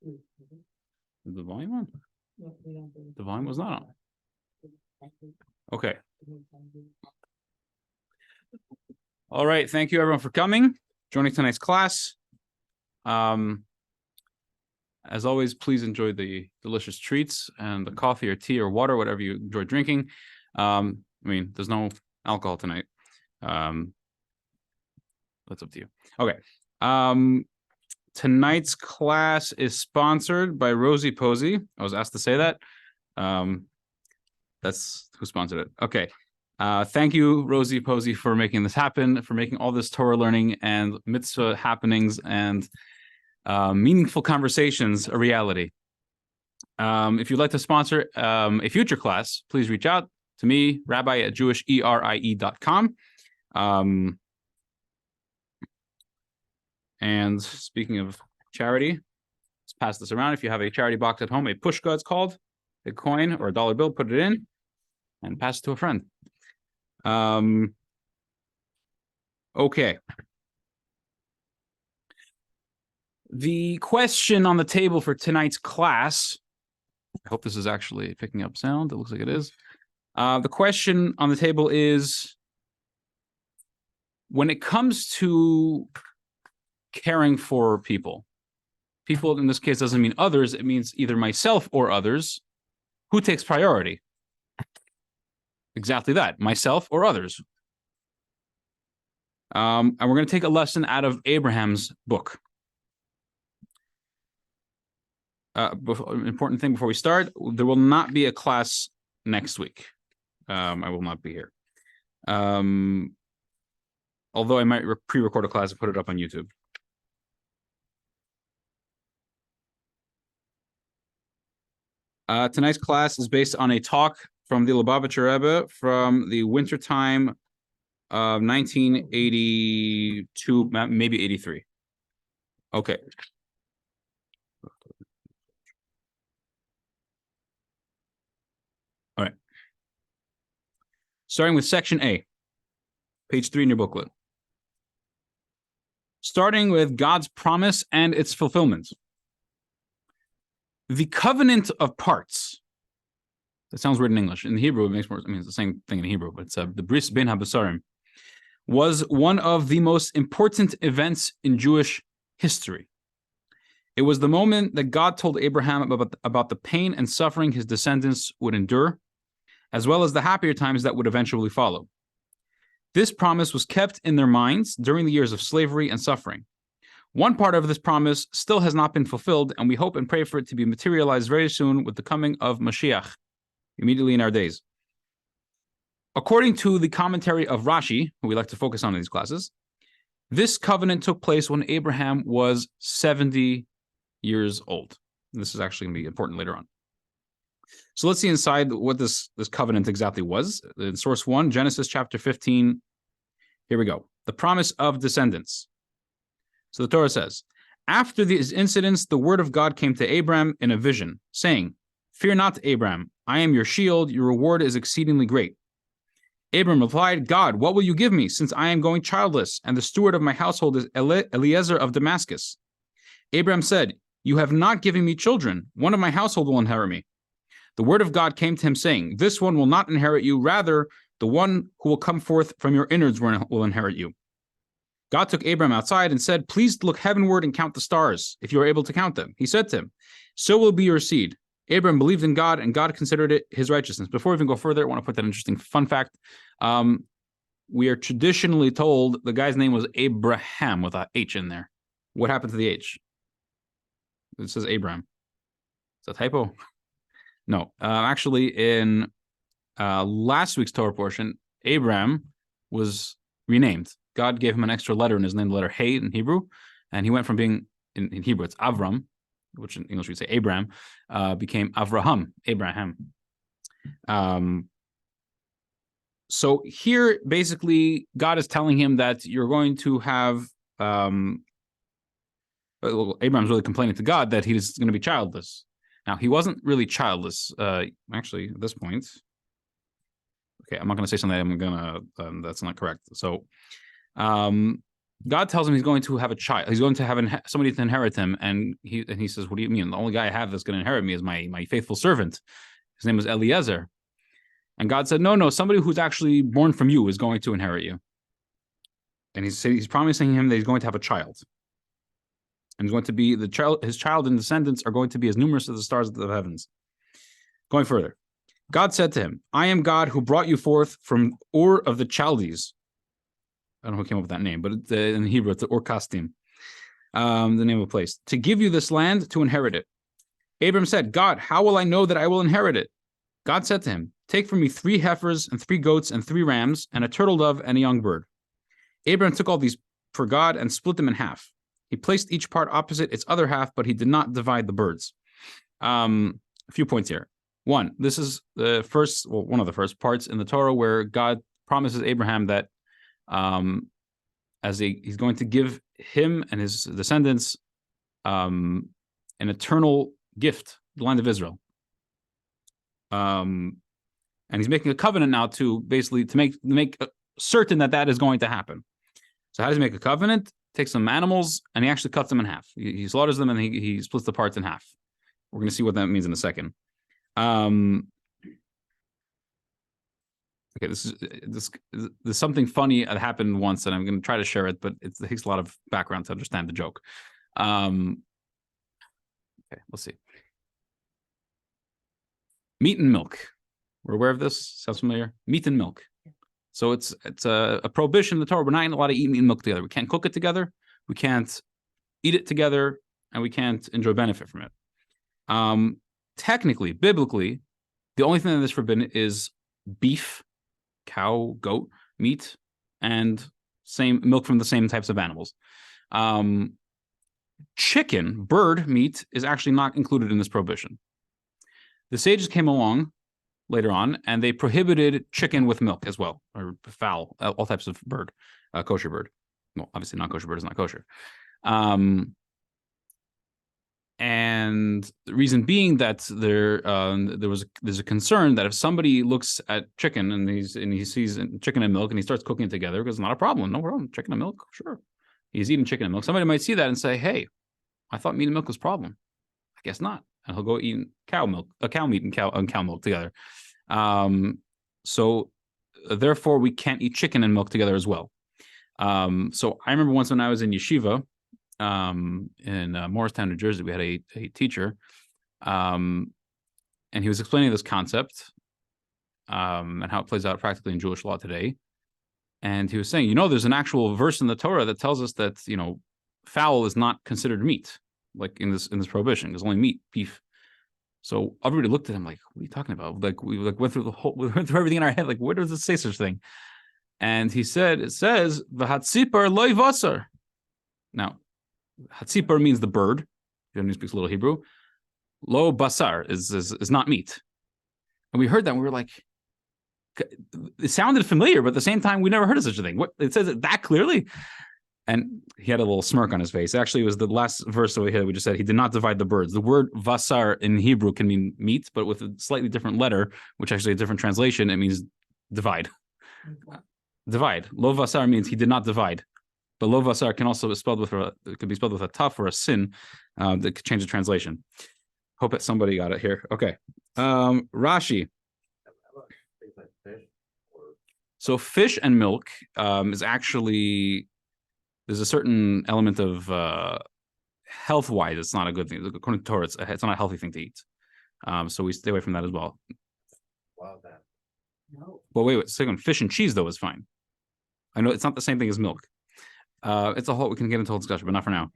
Is the volume on? The volume was not on. Okay. All right. Thank you, everyone, for coming, joining tonight's class. As always, please enjoy the delicious treats and the coffee or tea or water, whatever you enjoy drinking. I mean, there's no alcohol tonight. That's up to you. Okay. Tonight's class is sponsored by Rosie Posey. I was asked to say that. That's who sponsored it. Okay. Thank you, Rosie Posey, for making this happen, for making all this Torah learning and mitzvah happenings and meaningful conversations a reality. If you'd like to sponsor a future class, please reach out to me, rabbi@jewisherie.com. And speaking of charity, let's pass this around. If you have a charity box at home, a pushka it's called, a coin or a dollar bill, put it in and pass it to a friend. Okay. The question on the table for tonight's class, I hope this is actually picking up sound. It looks like it is. The question on the table is, when it comes to caring for people in this case doesn't mean others, it means either myself or others, who takes priority? Exactly that, myself or others. And we're going to take a lesson out of Abraham's book. Important thing before we start, there will not be a class next week. I will not be here. Although I might pre-record a class and put it up on YouTube. Tonight's class is based on a talk from the Lubavitcher Rebbe from the wintertime of 1982, maybe 83. Okay. All right. Starting with section A, page 3 in your booklet. Starting with God's promise and its fulfillment. The covenant of parts. That sounds weird in English. In Hebrew, it makes more. I mean, it's the same thing in Hebrew, but it's the bris ben habasarim, was one of the most important events in Jewish history. It was the moment that God told Abraham about the pain and suffering his descendants would endure, as well as the happier times that would eventually follow. This promise was kept in their minds during the years of slavery and suffering. One part of this promise still has not been fulfilled, and we hope and pray for it to be materialized very soon with the coming of Mashiach, immediately in our days. According to the commentary of Rashi, who we like to focus on in these classes, this covenant took place when Abraham was 70 years old. This is actually going to be important later on. So let's see inside what this covenant exactly was. In source 1, Genesis chapter 15, here we go. The promise of descendants. So the Torah says, after these incidents, the word of God came to Abram in a vision, saying, fear not, Abram, I am your shield, your reward is exceedingly great. Abram replied, God, what will you give me, since I am going childless, and the steward of my household is Eliezer of Damascus? Abram said, you have not given me children. One of my household will inherit me. The word of God came to him, saying, this one will not inherit you, rather, the one who will come forth from your innards will inherit you. God took Abram outside and said, please look heavenward and count the stars, if you are able to count them. He said to him, so will be your seed. Abram believed in God, and God considered it his righteousness. Before we even go further, I want to put that interesting fun fact. We are traditionally told the guy's name was Abraham with a H in there. What happened to the H? It says Abram. Is that a typo? No. Actually, in last week's Torah portion, Abram was renamed. God gave him an extra letter in his name, the letter Hey in Hebrew, and he went from being, in Hebrew, it's Avram, which in English we'd say Abram, became Avraham, Abraham. So here, basically, God is telling him that you're going to have, Abraham's really complaining to God that he's going to be childless. Now, he wasn't really childless, actually, at this point. Okay, I'm not going to say something that's not correct. So, God tells him he's going to have a child. He's going to have somebody to inherit him, and he says, "What do you mean? The only guy I have that's going to inherit me is my faithful servant. His name is Eliezer." And God said, "No, somebody who's actually born from you is going to inherit you." And he's promising him that he's going to have a child, and he's going to be the child. His child and descendants are going to be as numerous as the stars of the heavens. Going further, God said to him, "I am God who brought you forth from Ur of the Chaldees." I don't know who came up with that name, but in Hebrew, it's the Ur Kasdim, the name of a place, to give you this land to inherit it. Abram said, "God, how will I know that I will inherit it?" God said to him, "Take for me 3 heifers and 3 goats and 3 rams and a turtle dove and a young bird." Abram took all these for God and split them in half. He placed each part opposite its other half, but he did not divide the birds. A few points here. One, this is one of the first parts in the Torah where God promises Abraham that he's going to give him and his descendants an eternal gift, the land of Israel. And he's making a covenant now to make certain that is going to happen. So how does he make a covenant? Takes some animals and he actually cuts them in half. He slaughters them and he splits the parts in half. We're going to see what that means in a second. Okay, there's something funny that happened once, and I'm going to try to share it, but it takes a lot of background to understand the joke. Okay, let's see. Meat and milk. We're aware of this? Sounds familiar? Meat and milk. So it's a prohibition in the Torah. We're not allowed to eat meat and milk together. We can't cook it together. We can't eat it together, and we can't enjoy benefit from it. Technically, biblically, the only thing that is forbidden is beef, cow, goat, meat, and same milk from the same types of animals. Chicken, bird meat is actually not included in this prohibition. The sages came along later on, and they prohibited chicken with milk as well, or fowl, all types of bird, kosher bird. Well, obviously non-kosher bird is not kosher. And the reason being that there's a concern that if somebody looks at chicken and he sees chicken and milk and he starts cooking it together, because it's not a problem, no problem, chicken and milk, sure. He's eating chicken and milk. Somebody might see that and say, "Hey, I thought meat and milk was a problem. I guess not." And he'll go eat cow meat and cow milk together. So therefore, we can't eat chicken and milk together as well. So I remember once when I was in yeshiva, in Morristown, New Jersey, we had a teacher, and he was explaining this concept and how it plays out practically in Jewish law today. And he was saying, there's an actual verse in the Torah that tells us that fowl is not considered meat, like in this prohibition. There's only meat, beef. So everybody looked at him like, "What are you talking about?" Like we went through everything in our head. Like, where does it say such thing? And he said, it says v'hatzipar loy vasar. Now, hatzipar means the bird. If anyone speaks a little Hebrew, lo basar is not meat. And we heard that and we were like, it sounded familiar, but at the same time, we never heard of such a thing. What, it says it that clearly? And he had a little smirk on his face. Actually, it was the last verse that we just said, he did not divide the birds. The word vasar in Hebrew can mean meat, but with a slightly different letter, which actually a different translation, it means divide. Divide. Lo vasar means he did not divide. But lo vasar can also be spelled with a taf or a sin that could change the translation. Hope that somebody got it here. Okay. Rashi. So fish and milk is actually, there's a certain element of health-wise, it's not a good thing. According to Torah, it's not a healthy thing to eat. So we stay away from that as well. Wow, that. No. Well, wait. Second, fish and cheese though is fine. I know it's not the same thing as milk. It's a whole. We can get into a whole discussion, but not for now.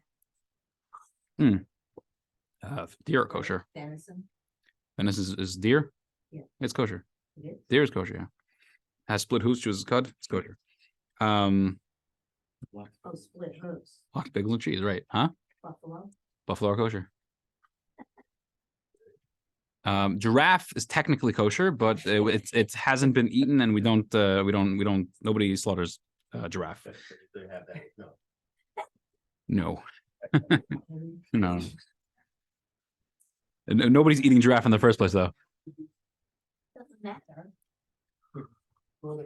Deer are kosher. Venison. Venison is deer. Yeah. It's kosher. It is. Deer is kosher. Yeah. Has split hooves, chooses cud. It's kosher. Oh, split hooves. Lots of bagel and cheese, right? Huh? Buffalo are kosher. Giraffe is technically kosher, but it hasn't been eaten, and we don't. Nobody slaughters giraffe. They have that. No. No. Nobody's eating giraffe in the first place, though. Doesn't matter. Well,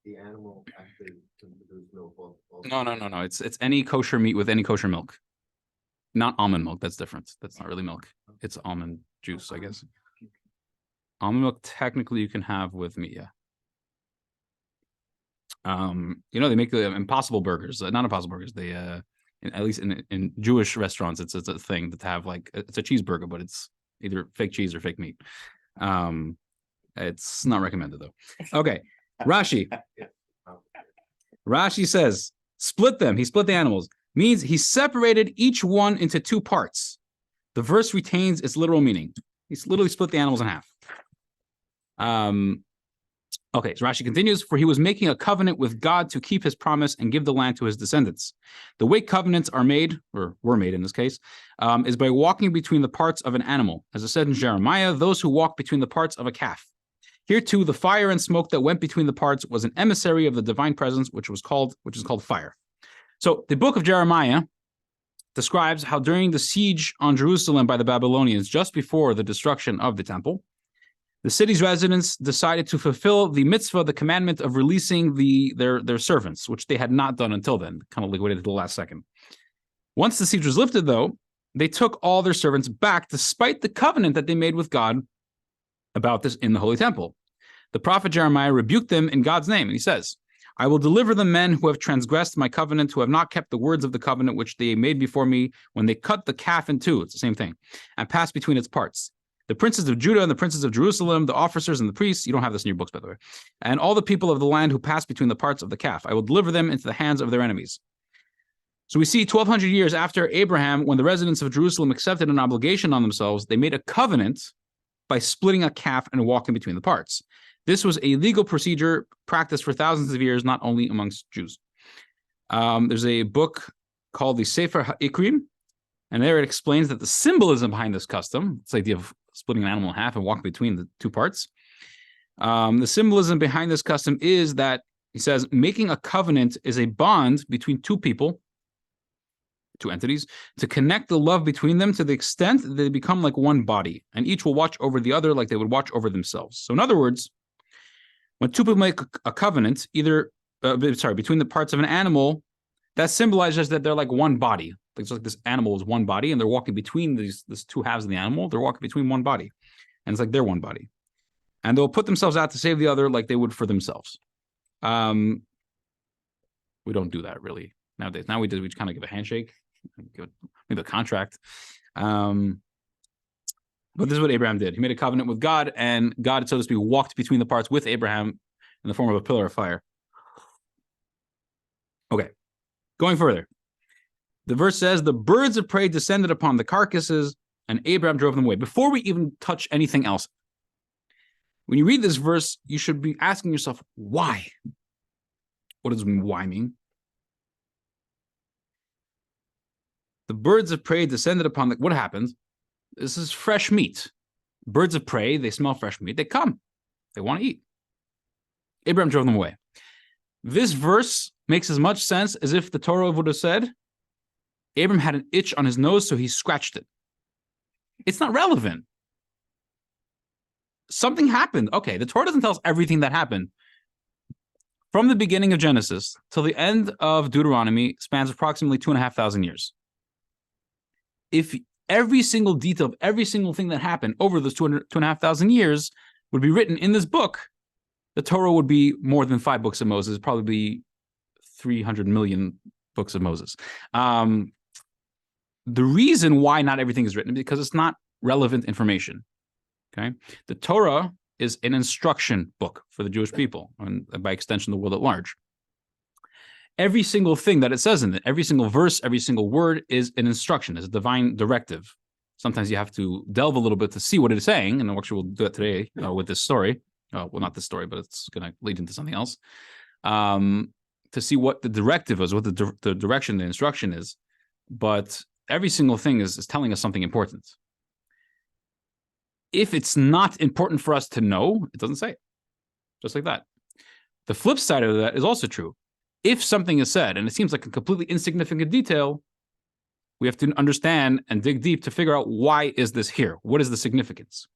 the animal actually to produce milk. No. It's any kosher meat with any kosher milk. Not almond milk. That's different. That's not really milk. It's almond juice, I guess. Almond milk, technically, you can have with meat, yeah. They make the impossible burgers. Not impossible burgers. They, at least in Jewish restaurants, it's a thing to have, like, it's a cheeseburger, but it's either fake cheese or fake meat. It's not recommended, though. Okay, Rashi. Rashi says, split them. He split the animals. Means he separated each one into two parts. The verse retains its literal meaning. He's literally split the animals in half. Okay, so Rashi continues, for he was making a covenant with God to keep his promise and give the land to his descendants. The way covenants are made, or were made in this case, is by walking between the parts of an animal. As it said in Jeremiah, those who walk between the parts of a calf. Here too, the fire and smoke that went between the parts was an emissary of the divine presence, which is called fire. So the book of Jeremiah describes how during the siege on Jerusalem by the Babylonians, just before the destruction of the temple, the city's residents decided to fulfill the mitzvah, the commandment of releasing their servants, which they had not done until then, kind of liquidated to the last second. Once the siege was lifted, though, they took all their servants back, despite the covenant that they made with God about this in the Holy Temple. The prophet Jeremiah rebuked them in God's name, and he says, I will deliver the men who have transgressed my covenant, who have not kept the words of the covenant which they made before me when they cut the calf in two, it's the same thing, and passed between its parts. The princes of Judah and the princes of Jerusalem, the officers and the priests, you don't have this in your books, by the way, and all the people of the land who pass between the parts of the calf. I will deliver them into the hands of their enemies. So we see 1,200 years after Abraham, when the residents of Jerusalem accepted an obligation on themselves, they made a covenant by splitting a calf and walking between the parts. This was a legal procedure practiced for thousands of years, not only amongst Jews. There's a book called the Sefer HaIkrim, and there it explains that the symbolism behind this custom, it's the idea of splitting an animal in half and walking between the two parts. The symbolism behind this custom is that, he says, making a covenant is a bond between two people, two entities, to connect the love between them to the extent that they become like one body, and each will watch over the other like they would watch over themselves. So in other words, when two people make a covenant, between the parts of an animal, that symbolizes that they're like one body. It's like this animal is one body, and they're walking between these two halves of the animal. They're walking between one body, and it's like they're one body. And they'll put themselves out to save the other like they would for themselves. We don't do that really nowadays. Now we just kind of give a handshake, maybe a contract. But this is what Abraham did. He made a covenant with God, and God, so to speak, walked between the parts with Abraham in the form of a pillar of fire. Okay, going further. The verse says, the birds of prey descended upon the carcasses, and Abraham drove them away. Before we even touch anything else, when you read this verse, you should be asking yourself, why? What does why mean? The birds of prey descended upon what happened? This is fresh meat. Birds of prey, they smell fresh meat. They come. They want to eat. Abraham drove them away. This verse makes as much sense as if the Torah would have said, Abraham had an itch on his nose, so he scratched it. It's not relevant. Something happened. Okay, the Torah doesn't tell us everything that happened. From the beginning of Genesis till the end of Deuteronomy spans approximately 2,500 years. If every single detail of every single thing that happened over those 2,500 years would be written in this book, the Torah would be more than 5 books of Moses, probably 300 million books of Moses. The reason why not everything is written is because it's not relevant information. Okay, the Torah is an instruction book for the Jewish people, and by extension, the world at large. Every single thing that it says in it, every single verse, every single word is an instruction, is a divine directive. Sometimes you have to delve a little bit to see what it is saying, and actually we'll do it today with this story. Well, not this story, but it's going to lead into something else. To see what the directive is, what the direction, the instruction is. But every single thing is telling us something important. If it's not important for us to know, it doesn't say it. Just like that. The flip side of that is also true. If something is said, and it seems like a completely insignificant detail, we have to understand and dig deep to figure out, why is this here? What is the significance?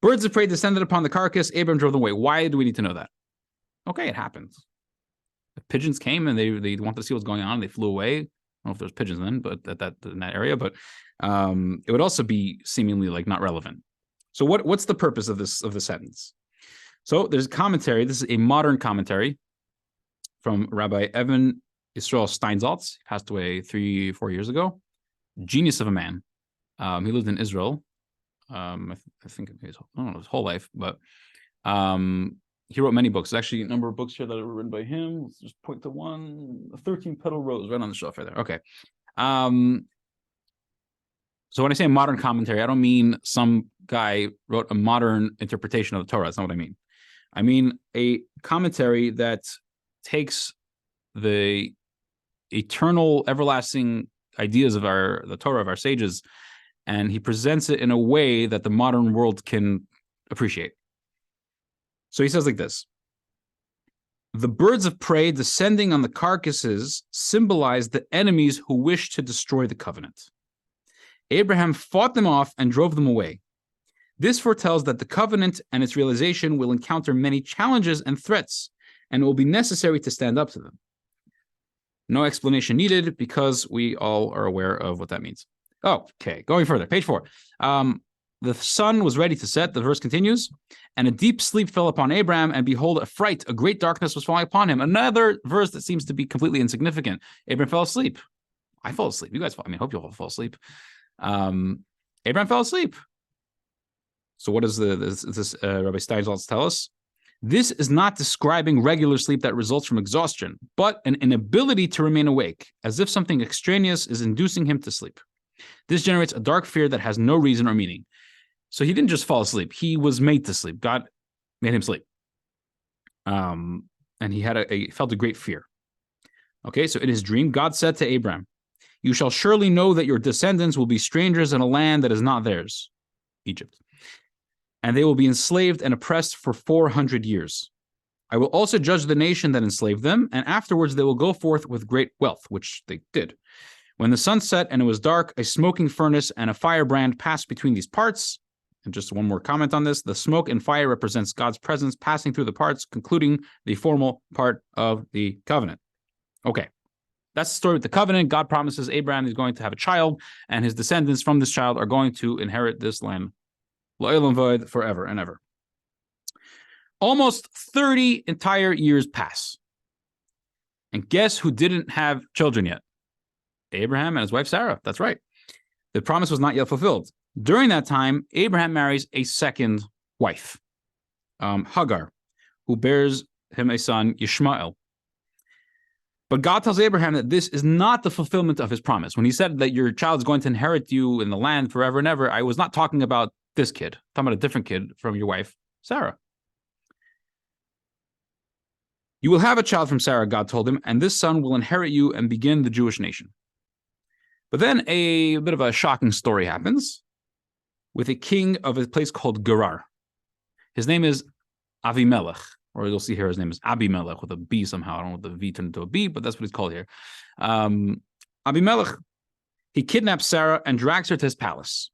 Birds of prey descended upon the carcass. Abram drove them away. Why do we need to know that? Okay, it happens. The pigeons came and they wanted to see what's going on. They flew away. I don't know if there's pigeons then, but in that area. But it would also be seemingly like not relevant. So what's the purpose of this sentence? So there's a commentary. This is a modern commentary from Rabbi Evan Yisrael Steinsaltz. He passed away 3-4 years ago. Genius of a man. He lived in Israel. I think his whole life, but he wrote many books. There's actually a number of books here that were written by him. Let's just point to one. The 13-Petal Rose, right on the shelf right there. Okay. So when I say modern commentary, I don't mean some guy wrote a modern interpretation of the Torah. That's not what I mean. I mean a commentary that takes the eternal, everlasting ideas of the Torah of our sages, and he presents it in a way that the modern world can appreciate. So he says like this: the birds of prey descending on the carcasses symbolize the enemies who wish to destroy the covenant. Abraham fought them off and drove them away. This foretells that the covenant and its realization will encounter many challenges and threats, and it will be necessary to stand up to them. No explanation needed because we all are aware of what that means. Oh, okay, going further, page 4. The sun was ready to set, the verse continues, and a deep sleep fell upon Abraham, and behold, a fright, a great darkness was falling upon him. Another verse that seems to be completely insignificant. Abraham fell asleep. I fall asleep. You guys hope you all fall asleep. Abraham fell asleep. So what does this Rabbi Steinsaltz tell us? This is not describing regular sleep that results from exhaustion, but an inability to remain awake, as if something extraneous is inducing him to sleep. This generates a dark fear that has no reason or meaning. So he didn't just fall asleep. He was made to sleep. God made him sleep. And he felt a great fear. Okay, so in his dream, God said to Abraham, "You shall surely know that your descendants will be strangers in a land that is not theirs," Egypt, "and they will be enslaved and oppressed for 400 years. I will also judge the nation that enslaved them, and afterwards they will go forth with great wealth," which they did. "When the sun set and it was dark, a smoking furnace and a firebrand passed between these parts." And just one more comment on this: the smoke and fire represents God's presence passing through the parts, concluding the formal part of the covenant. Okay, that's the story with the covenant. God promises Abraham he's going to have a child, and his descendants from this child are going to inherit this land, L'olam v'od, forever and ever. Almost 30 entire years pass. And guess who didn't have children yet? Abraham and his wife Sarah. That's right. The promise was not yet fulfilled. During that time, Abraham marries a second wife, Hagar, who bears him a son, Ishmael. But God tells Abraham that this is not the fulfillment of his promise. When he said that your child is going to inherit you in the land forever and ever, I was not talking about this kid. I'm talking about a different kid from your wife, Sarah. "You will have a child from Sarah," God told him, "and this son will inherit you and begin the Jewish nation." But then a bit of a shocking story happens with a king of a place called Gerar. His name is Avimelech, or you'll see here his name is Abimelech with a B somehow. I don't know what the V turned into a B, but that's what he's called here. Abimelech, he kidnaps Sarah and drags her to his palace.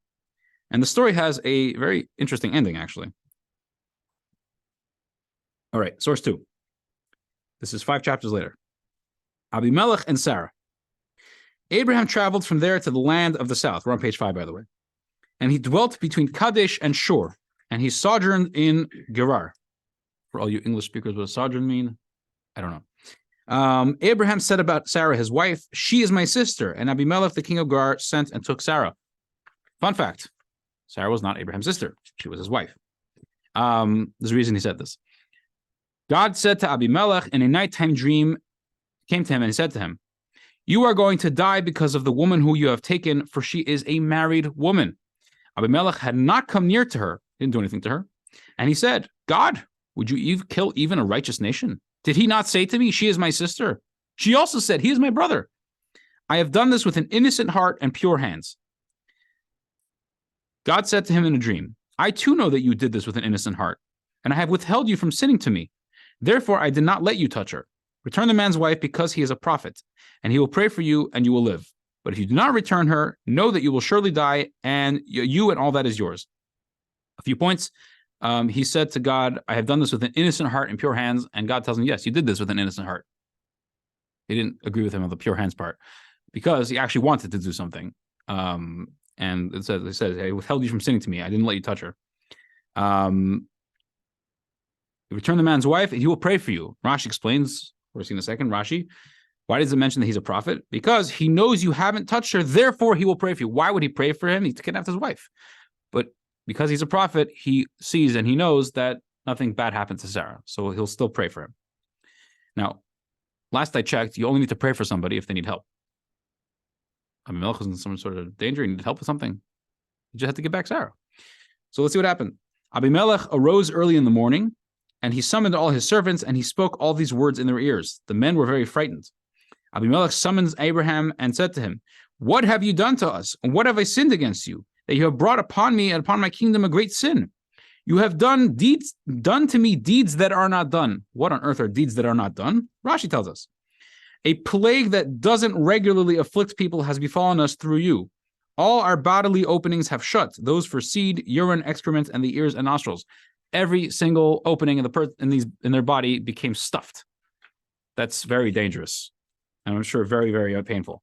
And the story has a very interesting ending, actually. All right, source 2. This is 5 chapters later. Abimelech and Sarah. Abraham traveled from there to the land of the south. We're on page 5, by the way. And he dwelt between Kadesh and Shur, and he sojourned in Gerar. For all you English speakers, what does sojourn mean? I don't know. Abraham said about Sarah, his wife, "She is my sister." And Abimelech, the king of Gerar, sent and took Sarah. Fun fact: Sarah was not Abraham's sister; she was his wife. There's a reason he said this. God said to Abimelech in a nighttime dream, came to him and he said to him, "You are going to die because of the woman who you have taken, for she is a married woman." Abimelech had not come near to her, didn't do anything to her. And he said, "God, would you kill even a righteous nation? Did he not say to me, 'She is my sister'? She also said, 'He is my brother.' I have done this with an innocent heart and pure hands." God said to him in a dream, "I too know that you did this with an innocent heart, and I have withheld you from sinning to me. Therefore, I did not let you touch her. Return the man's wife because he is a prophet, and he will pray for you and you will live. But if you do not return her, know that you will surely die, and you and all that is yours." A few points. He said to God, "I have done this with an innocent heart and pure hands." And God tells him, "Yes, you did this with an innocent heart." He didn't agree with him on the pure hands part because he actually wanted to do something. And it says, I withheld you from sinning to me. I didn't let you touch her. Return the man's wife, and he will pray for you. Rashi explains, we'll see in a second, Rashi, why does it mention that he's a prophet? Because he knows you haven't touched her, therefore he will pray for you. Why would he pray for him? He kidnapped his wife. But because he's a prophet, he sees and he knows that nothing bad happened to Sarah, so he'll still pray for him. Now, last I checked, you only need to pray for somebody if they need help. Abimelech was in some sort of danger, he needed help with something. He just had to get back Sarah. So let's see what happened. Abimelech arose early in the morning, and he summoned all his servants, and he spoke all these words in their ears. The men were very frightened. Abimelech summons Abraham and said to him, what have you done to us? And what have I sinned against you, that you have brought upon me and upon my kingdom a great sin? You have done to me deeds that are not done. What on earth are deeds that are not done? Rashi tells us. A plague that doesn't regularly afflict people has befallen us through you. All our bodily openings have shut, those for seed, urine, excrement, and the ears and nostrils. Every single opening in their body became stuffed. That's very dangerous. And I'm sure very, very painful.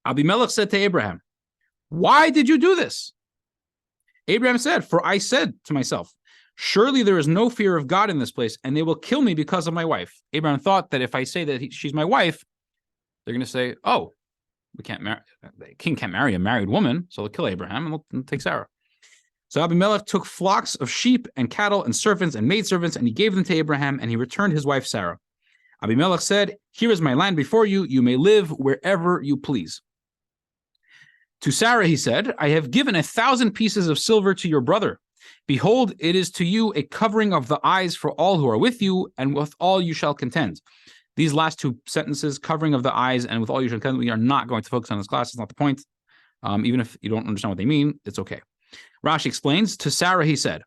Abimelech said to Abraham, why did you do this? Abraham said, for I said to myself, surely there is no fear of God in this place, and they will kill me because of my wife. Abraham thought that if I say that she's my wife, they're going to say, oh, we can't marry, the king can't marry a married woman, so they'll kill Abraham and they'll take Sarah. So Abimelech took flocks of sheep and cattle and servants and maidservants, and he gave them to Abraham, and he returned his wife Sarah. Abimelech said, here is my land before you. You may live wherever you please. To Sarah he said, I have given 1,000 pieces of silver to your brother. Behold, it is to you a covering of the eyes for all who are with you, and with all you shall contend. These last two sentences, covering of the eyes and with all you shall contend, we are not going to focus on this class. It's not the point. Even if you don't understand what they mean, it's okay. Rashi explains, to Sarah he said,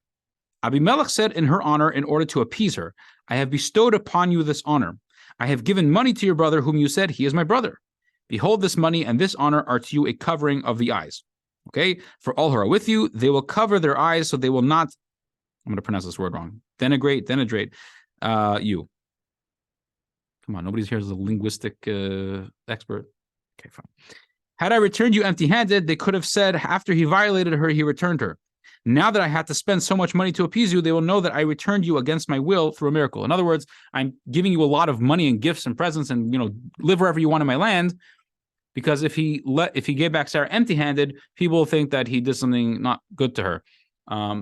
Abimelech said in her honor, in order to appease her, I have bestowed upon you this honor. I have given money to your brother, whom you said, he is my brother. Behold, this money and this honor are to you a covering of the eyes. Okay? For all who are with you, they will cover their eyes, so they will not, I'm going to pronounce this word wrong, denigrate you. Come on, nobody's here as a linguistic expert. Okay, fine. Had I returned you empty-handed, they could have said, after he violated her, he returned her. Now that I had to spend so much money to appease you, they will know that I returned you against my will through a miracle. In other words, I'm giving you a lot of money and gifts and presents and, live wherever you want in my land, because if he gave back Sarah empty-handed, people will think that he did something not good to her.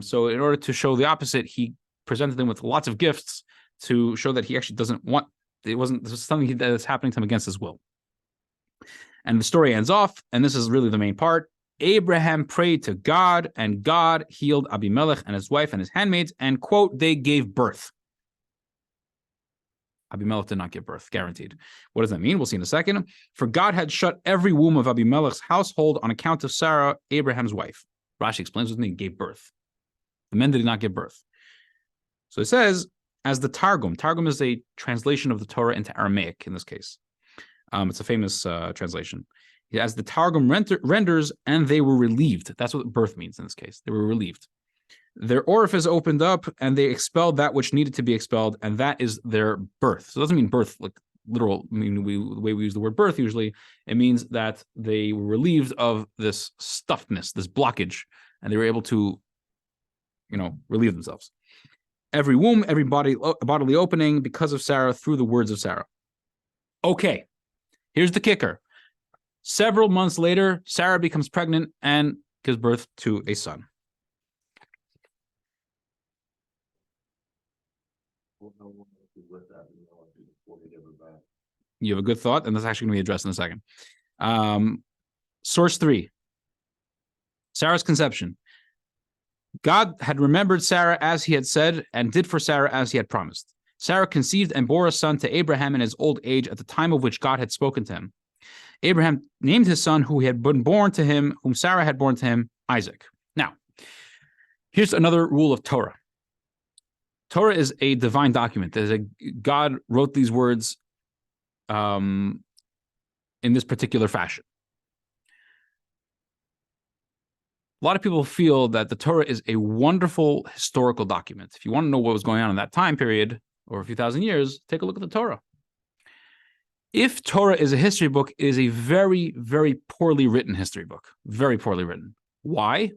So in order to show the opposite, he presented them with lots of gifts to show that he actually doesn't want, this was something that is happening to him against his will. And the story ends off, and this is really the main part. Abraham prayed to God, and God healed Abimelech and his wife and his handmaids, and, quote, they gave birth. Abimelech did not give birth, guaranteed. What does that mean? We'll see in a second. For God had shut every womb of Abimelech's household on account of Sarah, Abraham's wife. Rashi explains what he gave birth. The men did not give birth. So it says, as the Targum is a translation of the Torah into Aramaic in this case. It's a famous translation. As the Targum renders, and they were relieved. That's what birth means in this case. They were relieved. Their orifice opened up, and they expelled that which needed to be expelled, and that is their birth. So it doesn't mean birth like literal. I mean, the way we use the word birth usually, it means that they were relieved of this stuffedness, this blockage, and they were able to, relieve themselves. Every womb, every bodily opening because of Sarah through the words of Sarah. Okay, here's the kicker. Several months later, Sarah becomes pregnant and gives birth to a son. You have a good thought, and that's actually going to be addressed in a second. Source 3. Sarah's conception. God had remembered Sarah as he had said, and did for Sarah as he had promised. Sarah conceived and bore a son to Abraham in his old age at the time of which God had spoken to him. Abraham named his son who had been born to him, whom Sarah had born to him, Isaac. Now, here's another rule of Torah. Torah is a divine document. God wrote these words in this particular fashion. A lot of people feel that the Torah is a wonderful historical document. If you want to know what was going on in that time period, or a few thousand years, take a look at the Torah. If Torah is a history book, it is a very, very poorly written history book. Very poorly written. Why?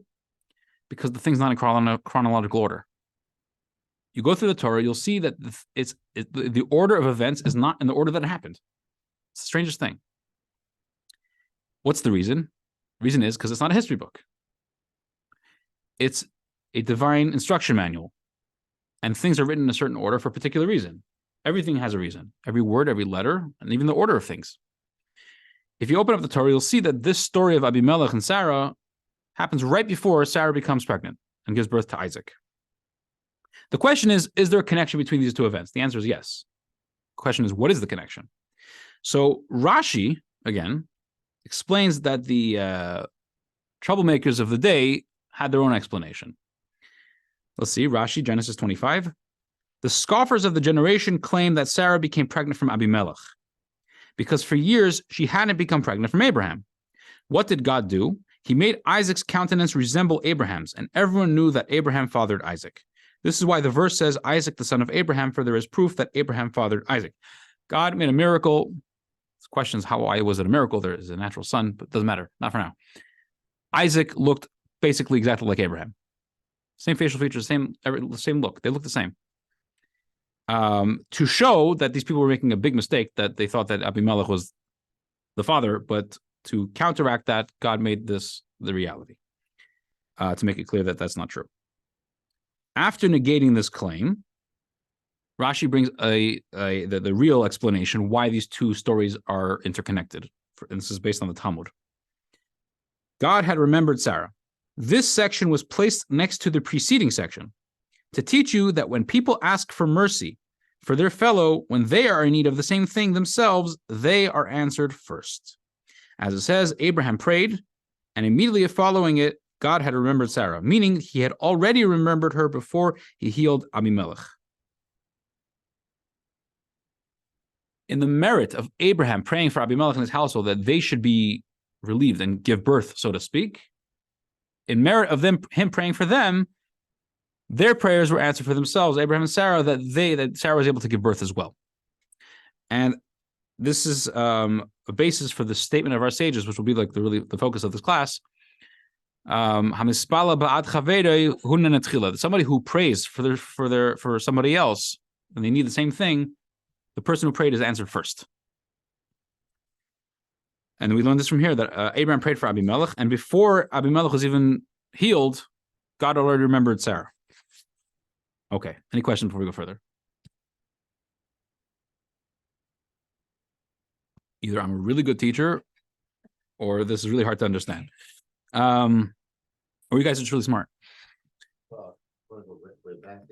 Because the thing's not in chronological order. You go through the Torah, you'll see that the order of events is not in the order that it happened. It's the strangest thing. What's the reason? The reason is because it's not a history book. It's a divine instruction manual. And things are written in a certain order for a particular reason. Everything has a reason. Every word, every letter, and even the order of things. If you open up the Torah, you'll see that this story of Abimelech and Sarah happens right before Sarah becomes pregnant and gives birth to Isaac. The question is there a connection between these two events? The answer is yes. The question is, what is the connection? So Rashi, again, explains that the troublemakers of the day had their own explanation. Let's see, Rashi, Genesis 25. The scoffers of the generation claim that Sarah became pregnant from Abimelech because for years she hadn't become pregnant from Abraham. What did God do? He made Isaac's countenance resemble Abraham's, and everyone knew that Abraham fathered Isaac. This is why the verse says, Isaac, the son of Abraham, for there is proof that Abraham fathered Isaac. God made a miracle. The question is, why was it a miracle? There is a natural son, but it doesn't matter. Not for now. Isaac looked basically exactly like Abraham. Same facial features, same look. They look the same. To show that these people were making a big mistake, that they thought that Abimelech was the father, but to counteract that, God made this the reality, to make it clear that that's not true. After negating this claim, Rashi brings the real explanation why these two stories are interconnected. And this is based on the Talmud. God had remembered Sarah. This section was placed next to the preceding section to teach you that when people ask for mercy for their fellow, when they are in need of the same thing themselves, they are answered first. As it says, Abraham prayed, and immediately following it, God had remembered Sarah, meaning he had already remembered her before he healed Abimelech. In the merit of Abraham praying for Abimelech and his household that they should be relieved and give birth, so to speak, in merit of him praying for them, their prayers were answered for themselves, Abraham and Sarah, that Sarah was able to give birth as well. And this is a basis for the statement of our sages, which will be like the focus of this class. Somebody who prays for somebody else and they need the same thing, the person who prayed is answered first. And we learned this from here, that Abraham prayed for Abimelech, and before Abimelech was even healed, God already remembered Sarah. Okay, any questions before we go further? Either I'm a really good teacher, or this is really hard to understand. Or you guys are just really smart. Well, we're back.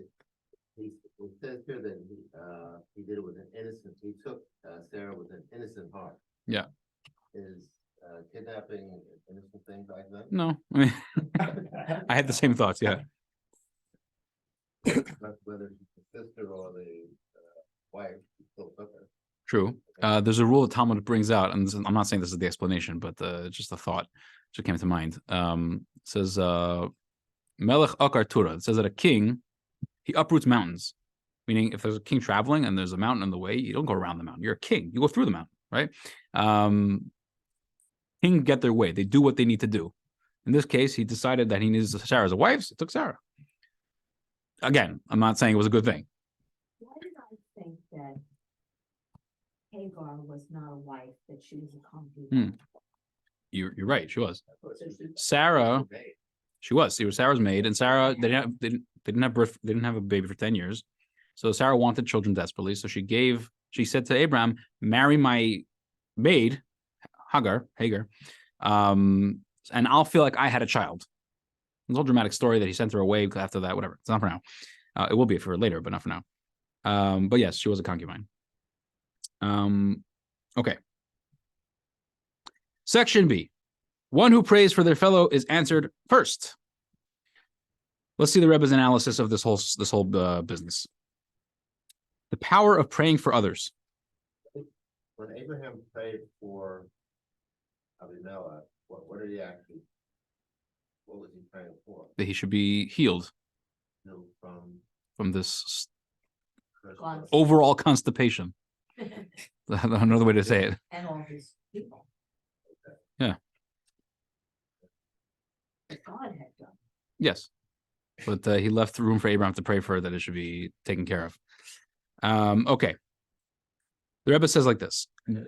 It says here that he did it with an innocent. He took Sarah with an innocent heart. Yeah. Is kidnapping an innocent thing back then? No, I mean, I had the same thoughts. Yeah. But whether it's the sister or the wife, he still took her. True. There's a rule that Talmud brings out, and I'm not saying this is the explanation, but just a thought that came to mind. It says, Melech Akar Tura. It says that a king, he uproots mountains. Meaning, if there's a king traveling and there's a mountain in the way, you don't go around the mountain. You're a king. You go through the mountain, right? King get their way. They do what they need to do. In this case, he decided that he needs Sarah as a wife, so he took Sarah. Again, I'm not saying it was a good thing. Why did I think that Hagar was not a wife, that she was a concubine? You're right. She was. Sarah, she was. She was Sarah's maid, and Sarah they didn't have birth. They didn't have a baby for 10 years. So Sarah wanted children desperately. So she said to Abraham, "Marry my maid, Hagar, and I'll feel like I had a child." It's a whole dramatic story that he sent her away after that. Whatever. It's not for now. It will be for later, but not for now. But yes, she was a concubine. Okay. Section B. One who prays for their fellow is answered first. Let's see the Rebbe's analysis of this whole business. The power of praying for others. When Abraham prayed for Abimelech, what did he actually? What was he praying for? That he should be healed No, from this God's- overall constipation. Another way to say it. And all his people. Yeah. That God had done. Yes. But he left room for Abraham to pray for that it should be taken care of. Okay. The Rebbe says like this. There's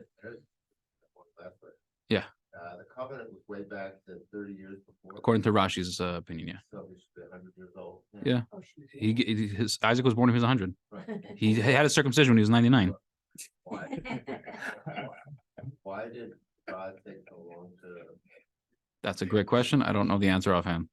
one last one. Yeah. The covenant was way back to 30 years before. According to Rashi's opinion, yeah. So we should be 100 years old. Yeah. Oh, shoot. His Isaac was born when he was 100. Right. He had a circumcision when he was 99. Why? Why did God take so long to? That's a great question. I don't know the answer offhand.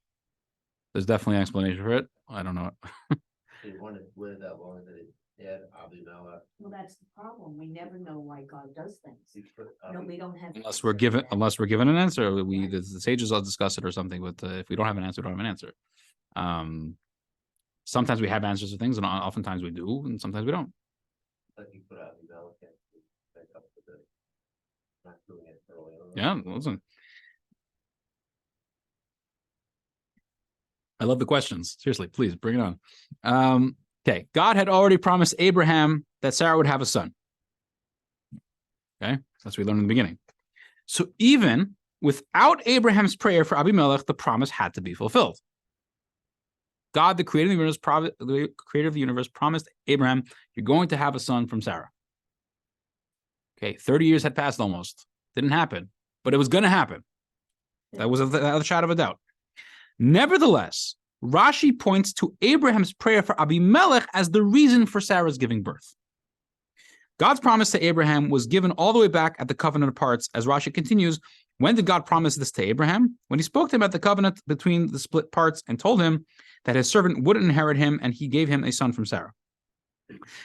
There's definitely an explanation for it. I don't know it. He wanted to wait that long that he had Abimelech. Well, that's the problem. We never know why God does things. He put, No, we don't have. Unless we're given an answer, the sages will discuss it or something. But if we don't have an answer, we don't have an answer. Sometimes we have answers to things, and oftentimes we do, and sometimes we don't. Like he put Abimelech and back up with the not doing it early on. Yeah, listen. I love the questions. Seriously, please bring it on. Okay, God had already promised Abraham that Sarah would have a son. Okay, that's what we learned in the beginning. So even without Abraham's prayer for Abimelech, the promise had to be fulfilled. God, the creator of the universe, promised Abraham, "You're going to have a son from Sarah." Okay, 30 years had passed almost. Didn't happen, but it was going to happen. That was without a shadow of a doubt. Nevertheless, Rashi points to Abraham's prayer for Abimelech as the reason for Sarah's giving birth. God's promise to Abraham was given all the way back at the covenant of parts. As Rashi continues, when did God promise this to Abraham? When he spoke to him at the covenant between the split parts and told him that his servant would inherit him, and he gave him a son from Sarah.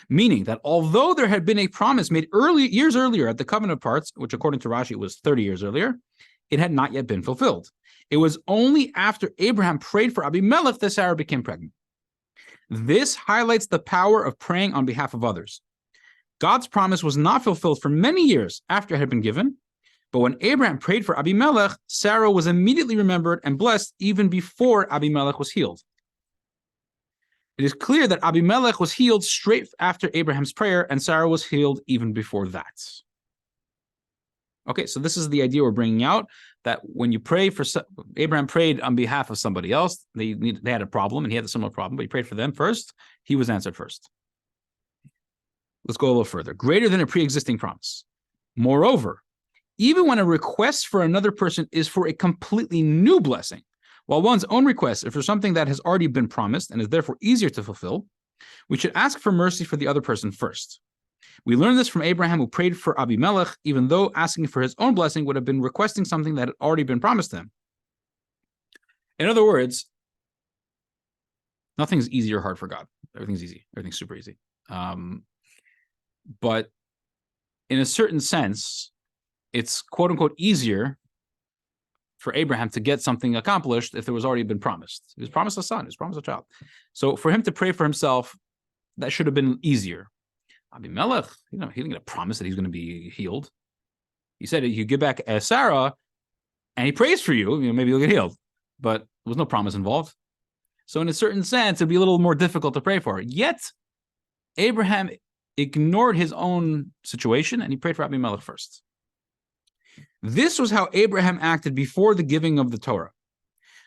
Meaning that although there had been a promise made years earlier at the covenant of parts, which according to Rashi was 30 years earlier, it had not yet been fulfilled. It was only after Abraham prayed for Abimelech that Sarah became pregnant. This highlights the power of praying on behalf of others. God's promise was not fulfilled for many years after it had been given, but when Abraham prayed for Abimelech, Sarah was immediately remembered and blessed even before Abimelech was healed. It is clear that Abimelech was healed straight after Abraham's prayer, and Sarah was healed even before that. Okay, so this is the idea we're bringing out, that when you pray for, Abraham prayed on behalf of somebody else, they had a problem, and he had a similar problem, but he prayed for them first, he was answered first. Let's go a little further. Greater than a pre-existing promise. Moreover, even when a request for another person is for a completely new blessing, while one's own request is for something that has already been promised and is therefore easier to fulfill, we should ask for mercy for the other person first. We learn this from Abraham, who prayed for Abimelech, even though asking for his own blessing would have been requesting something that had already been promised him. In other words, nothing's easy or hard for God. Everything's easy. Everything's super easy. But in a certain sense, it's quote unquote easier for Abraham to get something accomplished if there was already been promised. He was promised a son, he was promised a child. So for him to pray for himself, that should have been easier. Abimelech, he didn't get a promise that he's going to be healed. He said, you give back Sarah, and he prays for you, maybe you'll get healed. But there was no promise involved. So in a certain sense, it'd be a little more difficult to pray for. Yet, Abraham ignored his own situation, and he prayed for Abimelech first. This was how Abraham acted before the giving of the Torah.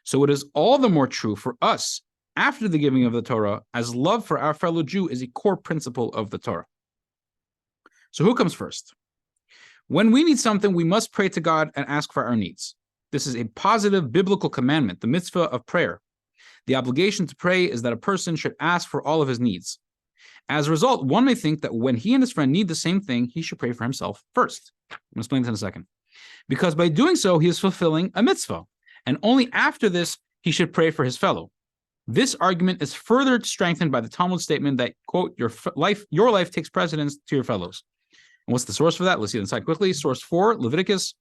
So it is all the more true for us after the giving of the Torah, as love for our fellow Jew is a core principle of the Torah. So who comes first? When we need something, we must pray to God and ask for our needs. This is a positive biblical commandment, the mitzvah of prayer. The obligation to pray is that a person should ask for all of his needs. As a result, one may think that when he and his friend need the same thing, he should pray for himself first. I'm going to explain this in a second. Because by doing so, he is fulfilling a mitzvah. And only after this, he should pray for his fellow. This argument is further strengthened by the Talmud statement that, quote, your life takes precedence to your fellows. And what's the source for that? Let's see it inside quickly. Source 4, Leviticus.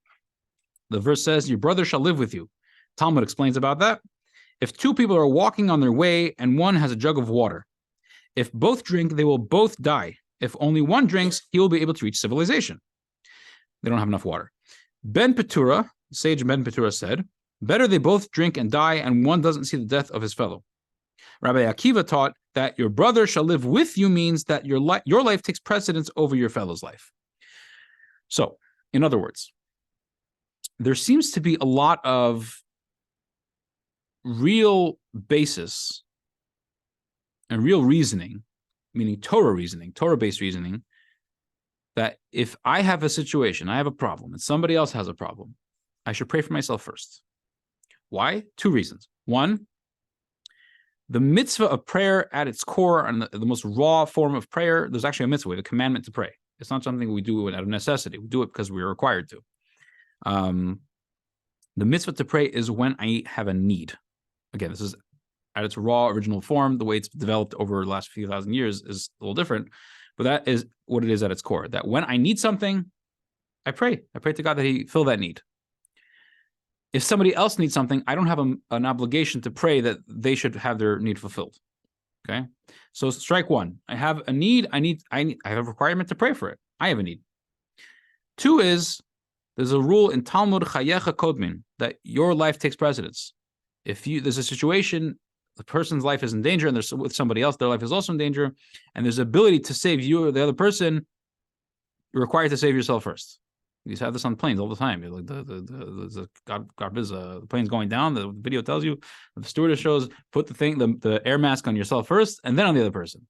The verse says, your brother shall live with you. Talmud explains about that. If two people are walking on their way and one has a jug of water, if both drink, they will both die. If only one drinks, he will be able to reach civilization. They don't have enough water. Ben Petura, sage Ben Petura said, better they both drink and die and one doesn't see the death of his fellow. Rabbi Akiva taught, that your brother shall live with you means that your life takes precedence over your fellow's life. So, in other words, there seems to be a lot of real basis and real reasoning, meaning Torah-based reasoning, that if I have a situation, I have a problem, and somebody else has a problem, I should pray for myself first. Why? 2 reasons. 1, the mitzvah of prayer at its core, and the most raw form of prayer, there's actually a mitzvah, the commandment to pray. It's not something we do out of necessity. We do it because we're required to. The mitzvah to pray is when I have a need. Again, this is at its raw original form. The way it's developed over the last few thousand years is a little different, but that is what it is at its core. That when I need something, I pray. I pray to God that He fill that need. If somebody else needs something, I don't have an obligation to pray that they should have their need fulfilled. Okay, so strike 1. I have a need. I have a requirement to pray for it. I have a need. 2 is there's a rule in Talmud Chayecha Kodmin that your life takes precedence. If there's a situation, the person's life is in danger, and there's with somebody else, their life is also in danger, and there's ability to save you or the other person, you're required to save yourself first. You have this on planes all the time. You're like the plane's going down. The video tells you, the stewardess shows, put the air mask on yourself first, and then on the other person.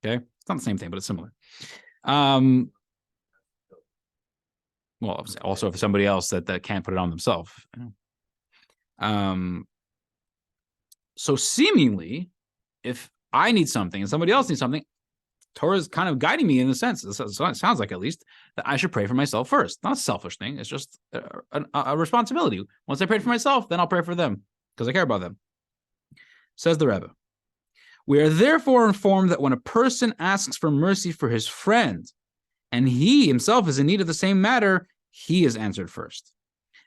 Okay, it's not the same thing, but it's similar. Well, also for somebody else that can't put it on themselves. So seemingly, if I need something and somebody else needs something, Torah is kind of guiding me in the sense, it sounds like at least, that I should pray for myself first. Not a selfish thing. It's just a responsibility. Once I pray for myself, then I'll pray for them because I care about them. Says the Rebbe, we are therefore informed that when a person asks for mercy for his friend and he himself is in need of the same matter, he is answered first.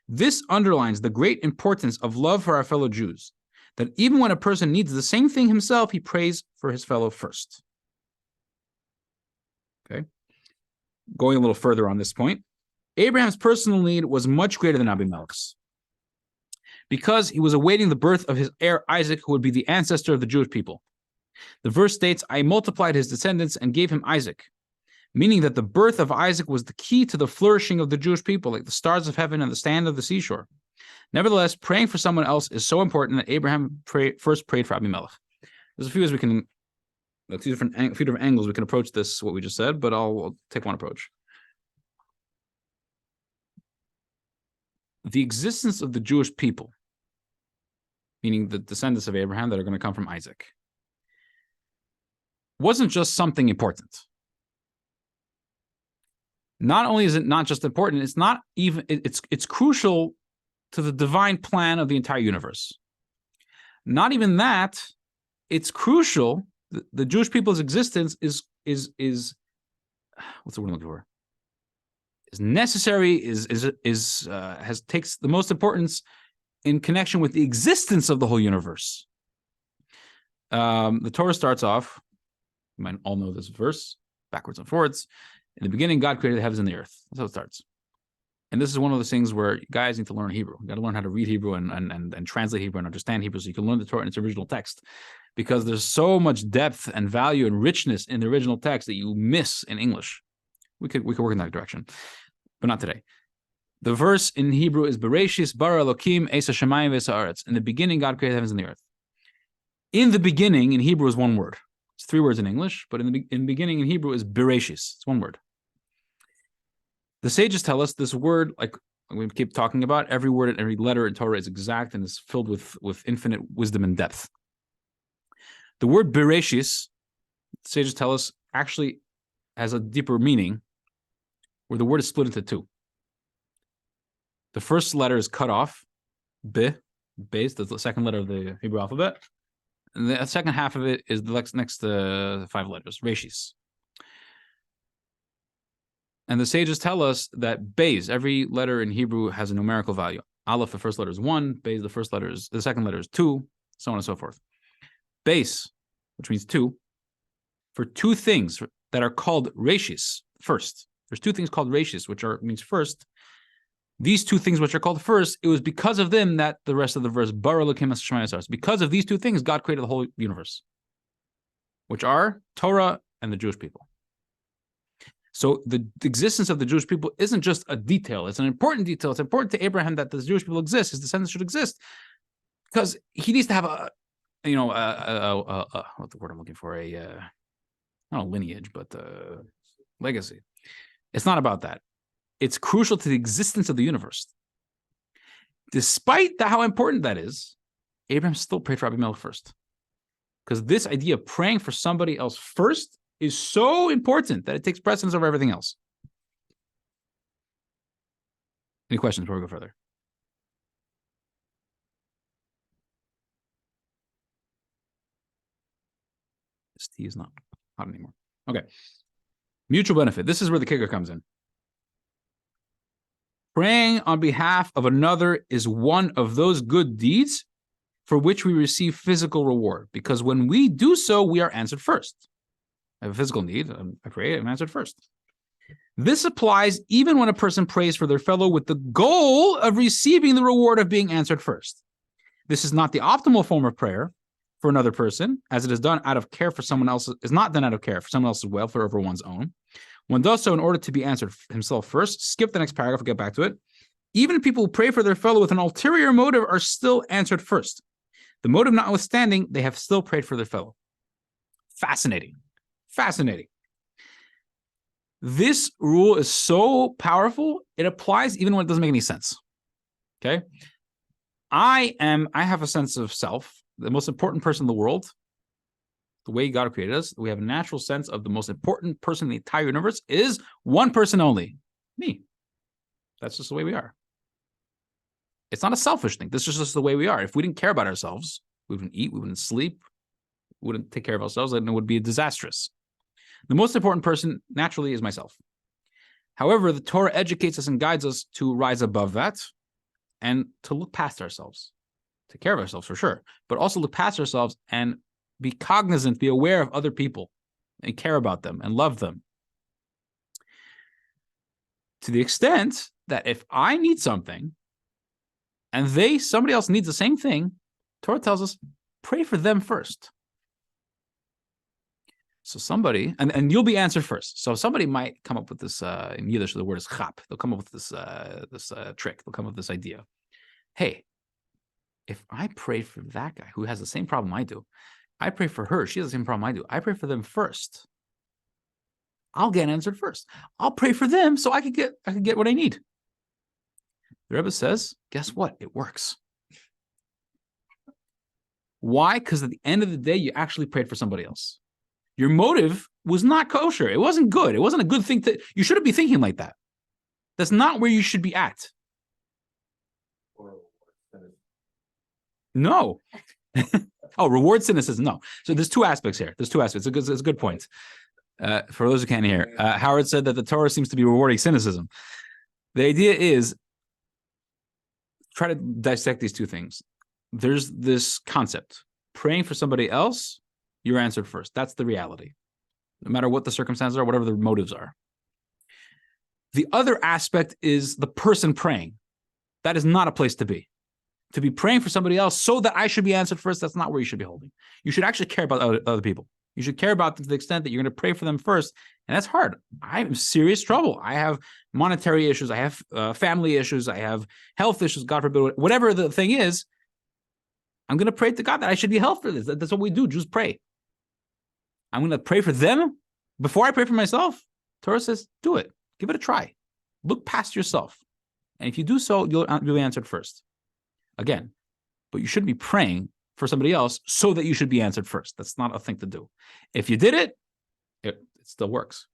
This underlines the great importance of love for our fellow Jews, that even when a person needs the same thing himself, he prays for his fellow first. Okay. Going a little further on this point, Abraham's personal need was much greater than Abimelech's because he was awaiting the birth of his heir Isaac, who would be the ancestor of the Jewish people. The verse states, I multiplied his descendants and gave him Isaac, meaning that the birth of Isaac was the key to the flourishing of the Jewish people, like the stars of heaven and the sand of the seashore. Nevertheless, praying for someone else is so important that Abraham first prayed for Abimelech. There's a few ways we can, a few different angles we can approach this, what we just said, but I'll take one approach. The existence of the Jewish people, meaning the descendants of Abraham that are going to come from Isaac, wasn't just something important. Not only is it not just important, it's not even, it's crucial to the divine plan of the entire universe. Not even that, it's crucial. The Jewish people's existence is what's the word I'm looking for? Is necessary, takes the most importance in connection with the existence of the whole universe. The Torah starts off, you might all know this verse, backwards and forwards. In the beginning, God created the heavens and the earth. That's how it starts. And this is one of those things where guys need to learn Hebrew. You got to learn how to read Hebrew and translate Hebrew and understand Hebrew so you can learn the Torah in its original text. Because there's so much depth and value and richness in the original text that you miss in English. We could work in that direction, but not today. The verse in Hebrew is Bereshis bara Elokim es hashamayim v'es haaretz. In the beginning, God created the heavens and the earth. In the beginning, in Hebrew, is one word. It's 3 words in English, but in the beginning in Hebrew is Bereshis. It's one word. The sages tell us this word, like we keep talking about, every word and every letter in Torah is exact and is filled with infinite wisdom and depth. The word Bereshis, the sages tell us, actually has a deeper meaning, where the word is split into 2. The first letter is cut off, be, base, that's the second letter of the Hebrew alphabet. And the second half of it is the next 5 letters, Reshis. And the sages tell us that Beis, every letter in Hebrew has a numerical value. Aleph, the first letter is 1, Beis, the second letter is 2, so on and so forth. Beis, which means 2, for 2 things that are called Reshis, first. There's 2 things called Reshis, which means first. These 2 things which are called first, it was because of them that the rest of the verse, Bara Elokim es hashamayim v'es haaretz. Because of these 2 things, God created the whole universe. which are Torah and the Jewish people. So the existence of the Jewish people isn't just a detail. It's an important detail. It's important to Abraham that the Jewish people exist. His descendants should exist because he needs to have what's the word I'm looking for? Not a lineage, but legacy. It's not about that. It's crucial to the existence of the universe. Despite how important that is, Abraham still prayed for Abimelech first. Because this idea of praying for somebody else first is so important that it takes precedence over everything else. Any questions before we go further? This tea is not hot anymore. Okay. Mutual benefit. This is where the kicker comes in. Praying on behalf of another is one of those good deeds for which we receive physical reward, because when we do so, we are answered first. I have a physical need, I pray, I'm answered first. This applies even when a person prays for their fellow with the goal of receiving the reward of being answered first. This is not the optimal form of prayer for another person, as it is done out of care for someone else, is not done out of care for someone else's welfare over one's own. One does so in order to be answered himself first. Skip the next paragraph, I'll get back to it. Even people who pray for their fellow with an ulterior motive are still answered first. The motive notwithstanding, they have still prayed for their fellow. Fascinating. Fascinating. This rule is so powerful, it applies even when it doesn't make any sense. Okay? I have a sense of self, the most important person in the world, the way God created us. We have a natural sense of the most important person in the entire universe is one person only, me. That's just the way we are. It's not a selfish thing. This is just the way we are. If we didn't care about ourselves, we wouldn't eat, we wouldn't sleep, we wouldn't take care of ourselves, and it would be disastrous. The most important person, naturally, is myself. However, the Torah educates us and guides us to rise above that and to look past ourselves, take care of ourselves for sure, but also look past ourselves and be cognizant, be aware of other people and care about them and love them. To the extent that if I need something and somebody else needs the same thing, Torah tells us, pray for them first. So somebody, and you'll be answered first. So somebody might come up with this, in Yiddish, the word is chap. They'll come up with this trick. They'll come up with this idea. Hey, if I pray for that guy who has the same problem I do, I pray for her, she has the same problem I do, I pray for them first, I'll get answered first. I'll pray for them so I can get what I need. The Rebbe says, guess what? It works. Why? Because at the end of the day, you actually prayed for somebody else. Your motive was not kosher. It wasn't good. It wasn't a good thing you shouldn't be thinking like that. That's not where you should be at. No. Oh, reward cynicism. No. So there's two aspects here. There's two aspects. It's a good point. For those who can't hear, Howard said that the Torah seems to be rewarding cynicism. The idea is, try to dissect these two things. There's this concept. Praying for somebody else, you're answered first. That's the reality. No matter what the circumstances are, whatever the motives are. The other aspect is the person praying. That is not a place to be. To be praying for somebody else so that I should be answered first, that's not where you should be holding. You should actually care about other people. You should care about them to the extent that you're going to pray for them first. And that's hard. I'm in serious trouble. I have monetary issues. I have family issues. I have health issues, God forbid. Whatever the thing is, I'm going to pray to God that I should be healthy for this. That's what we do. Jews pray. I'm going to pray for them before I pray for myself. Torah says, do it. Give it a try. Look past yourself. And if you do so, you'll be answered first. Again, but you shouldn't be praying for somebody else so that you should be answered first. That's not a thing to do. If you did it, it still works.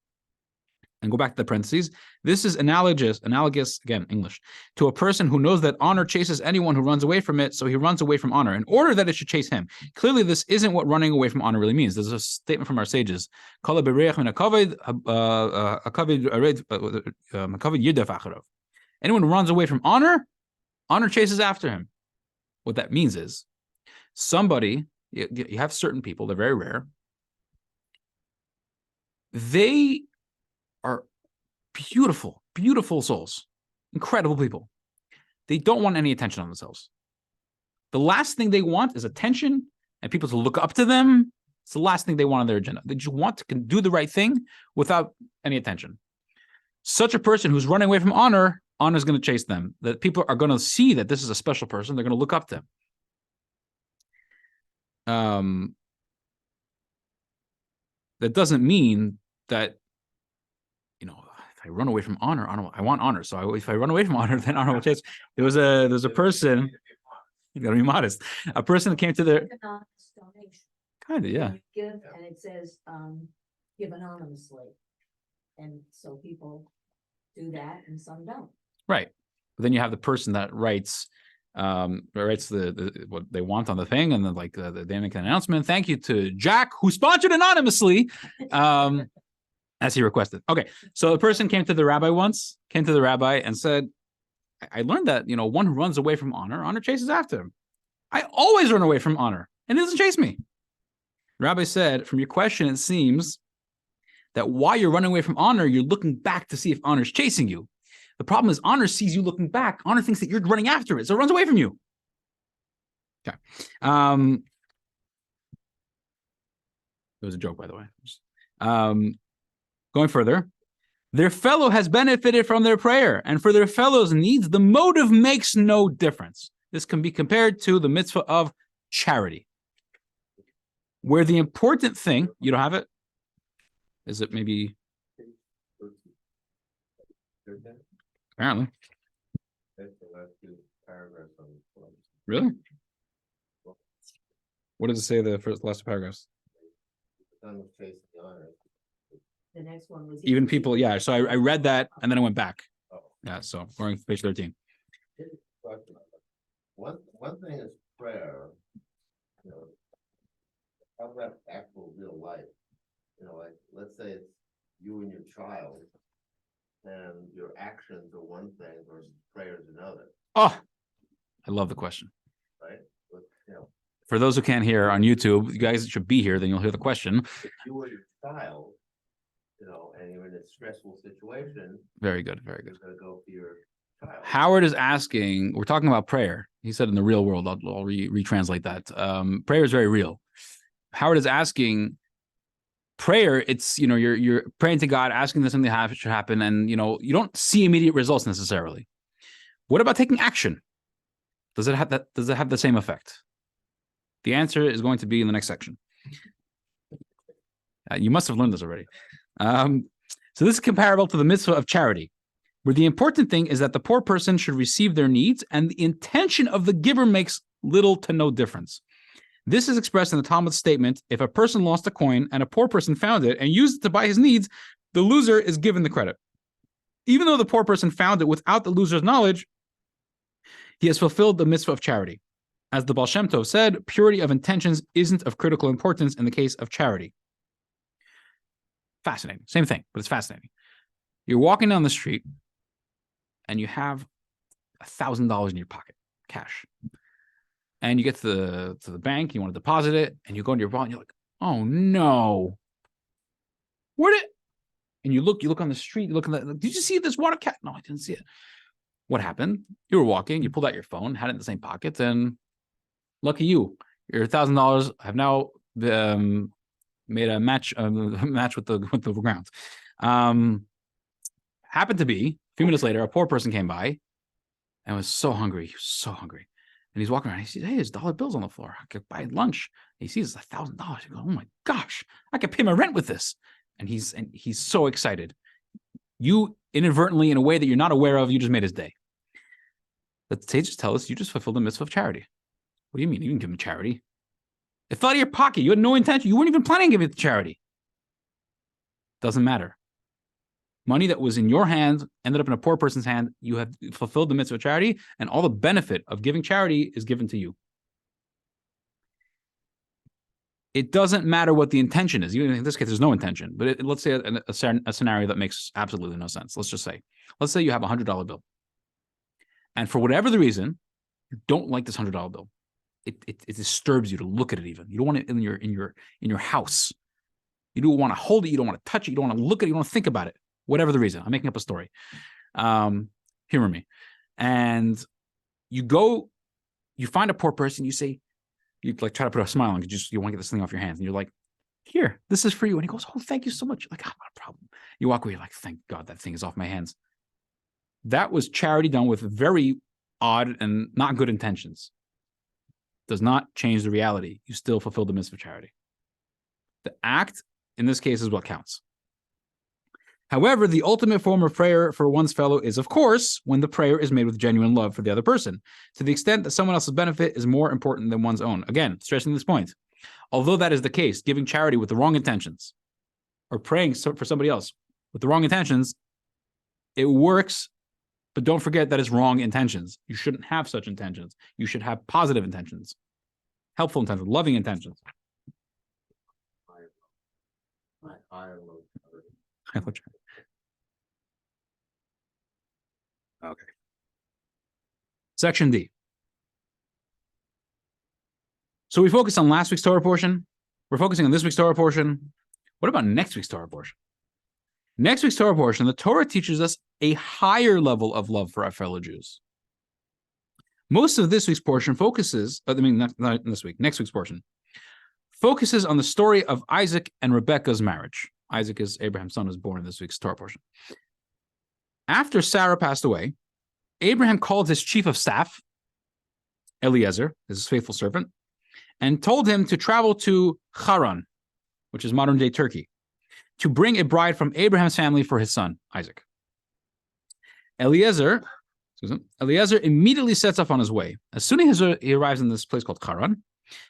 And go back to the parentheses. This is analogous, again, English, to a person who knows that honor chases anyone who runs away from it, so he runs away from honor in order that it should chase him. Clearly, this isn't what running away from honor really means. There's a statement from our sages. Anyone who runs away from honor chases after him. What that means is, somebody, you have certain people, they're very rare, they are beautiful, beautiful souls, incredible people. They don't want any attention on themselves. The last thing they want is attention and people to look up to them It's the last thing they want on their agenda. They just want to do the right thing without any attention. Such a person who's running away from honor is going to chase them. That people are going to see that this is a special person. They're going to look up to him. That doesn't mean that, if I run away from honor, I want honor. So if I run away from honor, then honor will chase. There's a person. You got to be modest. A person came to their kind of, yeah. You give, and it says, give anonymously. And so people do that and some don't. Right. But then you have the person that writes the what they want on the thing, and then they make an announcement. Thank you to Jack, who sponsored anonymously, as he requested. Okay. So the person came to the rabbi and said, I learned that, one who runs away from honor chases after him. I always run away from honor, and it doesn't chase me. The rabbi said, from your question, it seems that while you're running away from honor, you're looking back to see if honor is chasing you. The problem is honor sees you looking back. Honor thinks that you're running after it, so it runs away from you. Okay. It was a joke, by the way. Going further, their fellow has benefited from their prayer, and for their fellow's needs, the motive makes no difference. This can be compared to the mitzvah of charity, where the important thing, you don't have it? Is it maybe? Apparently. Really? What does it say, the last paragraphs? The next one was Even people, yeah. So I read that and then I went back. Yeah, so we're on page 13. One thing is prayer, how about actual real life? Like, let's say it's you and your child, and your actions are one thing versus prayer is another, Oh, I love the question. right? But, For those who can't hear on YouTube, you guys should be here, then you'll hear the question. if you or your child, and you're in a stressful situation, Very good, very good. you're gonna go for your child. Howard is asking, we're talking about prayer. He said in the real world, I'll retranslate that. Prayer is very real. Howard is asking, prayer, it's, you're praying to God, asking that something should happen, and, you don't see immediate results necessarily. What about taking action? Does it have the same effect? The answer is going to be in the next section. You must have learned this already. So this is comparable to the mitzvah of charity, where the important thing is that the poor person should receive their needs, and the intention of the giver makes little to no difference. This is expressed in the Talmud's statement: if a person lost a coin and a poor person found it and used it to buy his needs, the loser is given the credit. Even though the poor person found it without the loser's knowledge, he has fulfilled the mitzvah of charity. As the Baal Shem Tov said, purity of intentions isn't of critical importance in the case of charity. Fascinating. Same thing, but it's fascinating. You're walking down the street and you have $1,000 in your pocket, cash. And you get to the bank, you want to deposit it, and you go into your vault and you're like, oh no. And you look on the street, you look at that, did you see this water cat? No, I didn't see it. What happened? You were walking, you pulled out your phone, had it in the same pocket, and lucky you, your $1,000 have now made a match with the ground. Happened to be, a few minutes later, a poor person came by and was so hungry. He was so hungry. And he's walking around. He sees, hey, there's dollar bills on the floor. I could buy lunch. He sees it's $1,000. He goes, oh my gosh, I could pay my rent with this. And he's so excited. You inadvertently, in a way that you're not aware of, you just made his day. The sages tell us you just fulfilled the mitzvah of charity. What do you mean? You didn't give him charity. It fell out of your pocket. You had no intention. You weren't even planning on giving it to charity. Doesn't matter. Money that was in your hand ended up in a poor person's hand. You have fulfilled the mitzvah of charity, and all the benefit of giving charity is given to you. It doesn't matter what the intention is. Even in this case, there's no intention. But let's say a scenario that makes absolutely no sense. Let's say you have a $100 bill, and for whatever the reason, you don't like this $100 bill. It disturbs you to look at it. Even you don't want it in your house. You don't want to hold it. You don't want to touch it. You don't want to look at it. You don't want to think about it. Whatever the reason, I'm making up a story. Humor me. And you find a poor person. You say, you like try to put a smile on because you want to get this thing off your hands, and you're like, Here, this is for you. And he goes, oh, thank you so much. Like, not a problem. You walk away, like, thank God that thing is off my hands. That was charity done with very odd and not good intentions. Does not change the reality. You still fulfill the mitzvah of charity. The act, in this case, is what counts. However, the ultimate form of prayer for one's fellow is, of course, when the prayer is made with genuine love for the other person, to the extent that someone else's benefit is more important than one's own. Again, stressing this point. Although that is the case, giving charity with the wrong intentions or praying for somebody else with the wrong intentions, it works, but don't forget that it's wrong intentions. You shouldn't have such intentions. You should have positive intentions, helpful intentions, loving intentions. Okay. Section D. So we focused on last week's Torah portion. We're focusing on this week's Torah portion. What about next week's Torah portion? Next week's Torah portion, the Torah teaches us a higher level of love for our fellow Jews. Most of this week's portion focuses, not this week, next week's portion, focuses on the story of Isaac and Rebekah's marriage. Isaac is Abraham's son, who was born in this week's Torah portion. After Sarah passed away, Abraham called his chief of staff, Eliezer, his faithful servant, and told him to travel to Haran, which is modern-day Turkey, to bring a bride from Abraham's family for his son, Isaac. Eliezer immediately sets off on his way. As soon as he arrives in this place called Haran,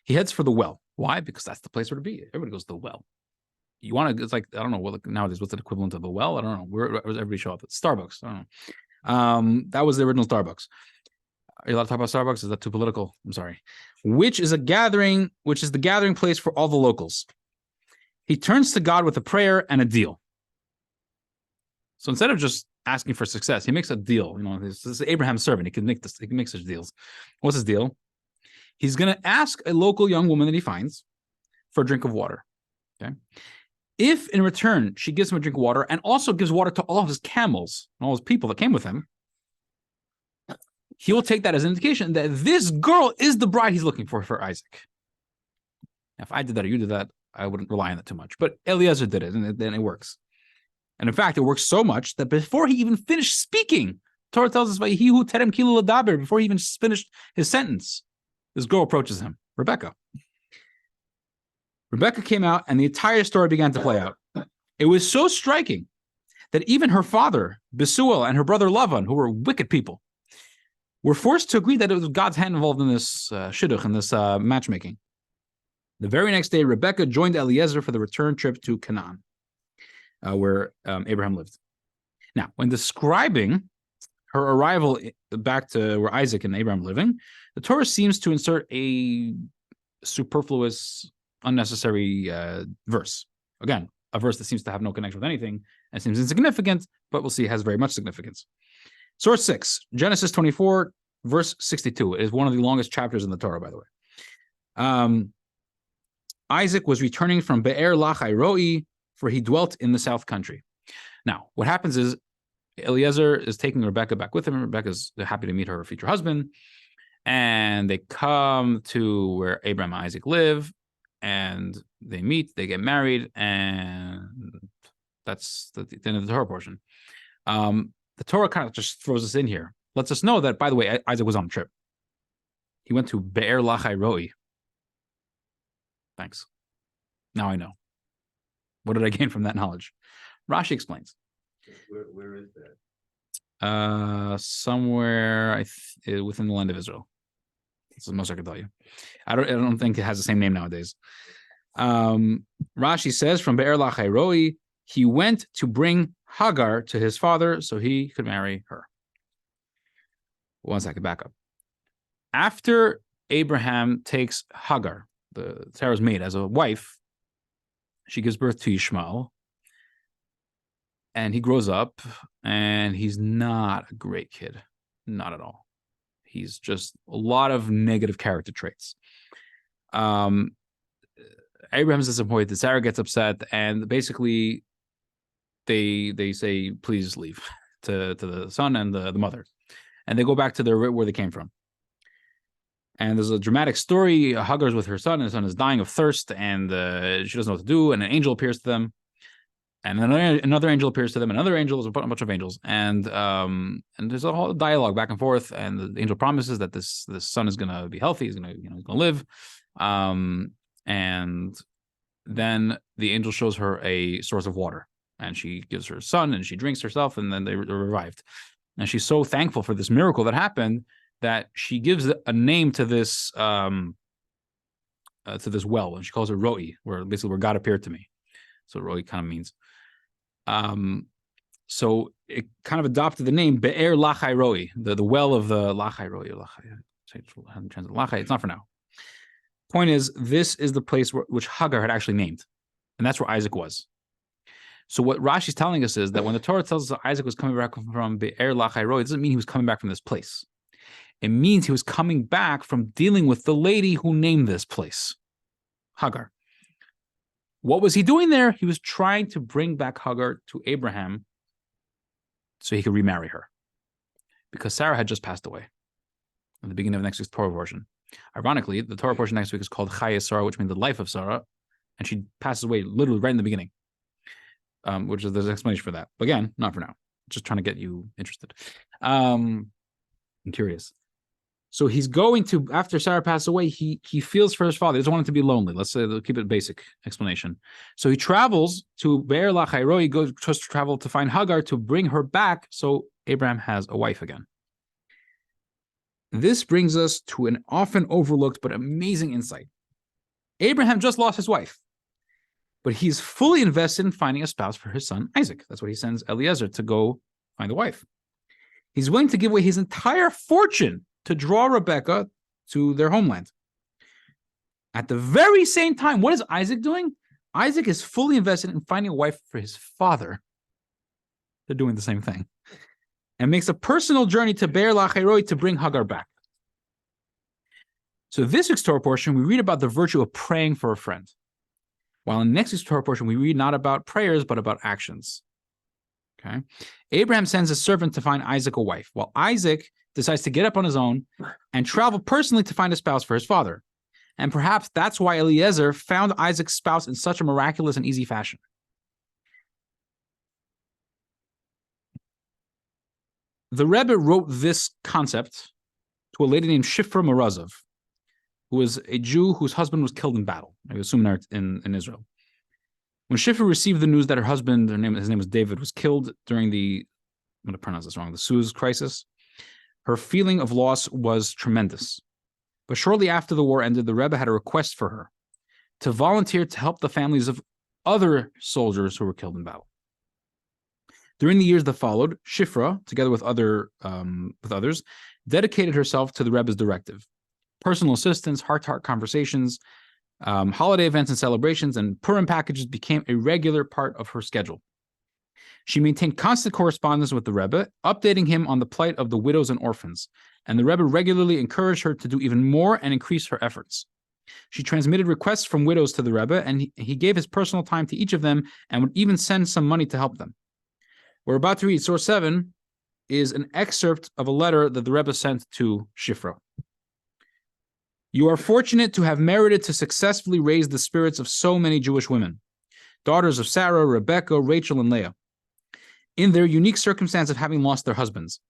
he heads for the well. Why? Because that's the place where to be. Everybody goes to the well. You want to, it's like, I don't know, what nowadays, what's the equivalent of a well? I don't know. Where does everybody show up? At Starbucks. I don't know. That was the original Starbucks. Are you allowed to talk about Starbucks? Is that too political? I'm sorry. Which is the gathering place for all the locals. He turns to God with a prayer and a deal. So instead of just asking for success, he makes a deal. You know, this is Abraham's servant. He can make such deals. What's his deal? He's going to ask a local young woman that he finds for a drink of water. Okay. If in return she gives him a drink of water and also gives water to all of his camels and all his people that came with him, he will take that as an indication that this girl is the bride he's looking for Isaac. Now, if I did that or you did that, I wouldn't rely on that too much. But Eliezer did it, and then it works. And in fact, it works so much that before he even finished speaking, Torah tells us, he who terem kilu ladaber, before he even finished his sentence, this girl approaches him, Rebecca. Rebecca came out, and the entire story began to play out. It was so striking that even her father, Besuel, and her brother Lavan, who were wicked people, were forced to agree that it was God's hand involved in this shidduch, in this matchmaking. The very next day, Rebecca joined Eliezer for the return trip to Canaan, where Abraham lived. Now, when describing her arrival back to where Isaac and Abraham were living, the Torah seems to insert a superfluous, unnecessary verse. Again, a verse that seems to have no connection with anything and seems insignificant, but we'll see it has very much significance. Source 6, Genesis 24, verse 62. It is one of the longest chapters in the Torah, by the way. Isaac was returning from Be'er Lachai Roi, for he dwelt in the south country. Now, what happens is Eliezer is taking Rebecca back with him. Rebecca's happy to meet her future husband. And they come to where Abraham and Isaac live, and they meet, they get married, and that's the end of the Torah portion. The Torah kind of just throws us in here. Lets us know that, by the way, Isaac was on a trip. He went to Be'er Lachai Roi. Thanks. Now I know. What did I gain from that knowledge? Rashi explains. Where is that? Somewhere within the land of Israel. That's the most I can tell you. I don't think it has the same name nowadays. Rashi says, from Be'er Lachai Roi, he went to bring Hagar to his father so he could marry her. One second, back up. After Abraham takes Hagar, Sarah's maid, as a wife, she gives birth to Ishmael, and he grows up, and he's not a great kid, not at all. He's just a lot of negative character traits. Abraham's disappointed. Sarah gets upset, and basically, they say, "Please leave," to the son and the mother, and they go back to where they came from. And there's a dramatic story. Hagar's with her son, and his son is dying of thirst, and she doesn't know what to do. And an angel appears to them, and another angel appears to them. Another angel is a bunch of angels, and there's a whole dialogue back and forth. And the angel promises that this son is gonna be healthy. He's gonna live. And then the angel shows her a source of water, and she gives her son, and she drinks herself, and then they're revived. And she's so thankful for this miracle that happened that she gives a name to this well, and she calls it Roi, where God appeared to me. So Roi kind of means. So it kind of adopted the name Be'er Lachai Roi, the well of the Lachai Roi. Lachai. It's not for now. Point is, this is the place which Hagar had actually named, and that's where Isaac was. So what Rashi's telling us is that when the Torah tells us Isaac was coming back from Be'er Lachai Roi, it doesn't mean he was coming back from this place. It means he was coming back from dealing with the lady who named this place, Hagar. What was he doing there? He was trying to bring back Hagar to Abraham so he could remarry her, because Sarah had just passed away at the beginning of next week's Torah portion. Ironically, the Torah portion next week is called Chaya Sarah, which means the life of Sarah, and she passes away literally right in the beginning, which is there's an explanation for that. But again, not for now. Just trying to get you interested. I'm curious. So he's going to, after Sarah passed away, he feels for his father. He doesn't want him to be lonely. Let's keep it basic explanation. So he travels to Be'er Lachai Roi. He goes to travel to find Hagar to bring her back so Abraham has a wife again. This brings us to an often overlooked but amazing insight. Abraham just lost his wife, but he's fully invested in finding a spouse for his son Isaac. That's why he sends Eliezer to go find a wife. He's willing to give away his entire fortune to draw Rebekah to their homeland. At the very same time, what is Isaac doing? Isaac is fully invested in finding a wife for his father. They're doing the same thing. And makes a personal journey to Be'er Lachai Roi to bring Hagar back. So this week's Torah portion, we read about the virtue of praying for a friend. While in next week's Torah portion, we read not about prayers, but about actions. Okay. Abraham sends a servant to find Isaac a wife, while Isaac decides to get up on his own and travel personally to find a spouse for his father. And perhaps that's why Eliezer found Isaac's spouse in such a miraculous and easy fashion. The Rebbe wrote this concept to a lady named Shifra Morozov, who was a Jew whose husband was killed in battle. I assume in Israel. When Shifra received the news that her husband, his name was David, was killed during I'm going to pronounce this wrong, the Suez crisis, her feeling of loss was tremendous. But shortly after the war ended, the Rebbe had a request for her to volunteer to help the families of other soldiers who were killed in battle. During the years that followed, Shifra, together with others, dedicated herself to the Rebbe's directive. Personal assistance, heart-to-heart conversations, holiday events and celebrations, and Purim packages became a regular part of her schedule. She maintained constant correspondence with the Rebbe, updating him on the plight of the widows and orphans, and the Rebbe regularly encouraged her to do even more and increase her efforts. She transmitted requests from widows to the Rebbe, and he gave his personal time to each of them and would even send some money to help them. We're about to read Source 7 is an excerpt of a letter that the Rebbe sent to Shifra. You are fortunate to have merited to successfully raise the spirits of so many Jewish women, daughters of Sarah, Rebekah, Rachel, and Leah, in their unique circumstance of having lost their husbands.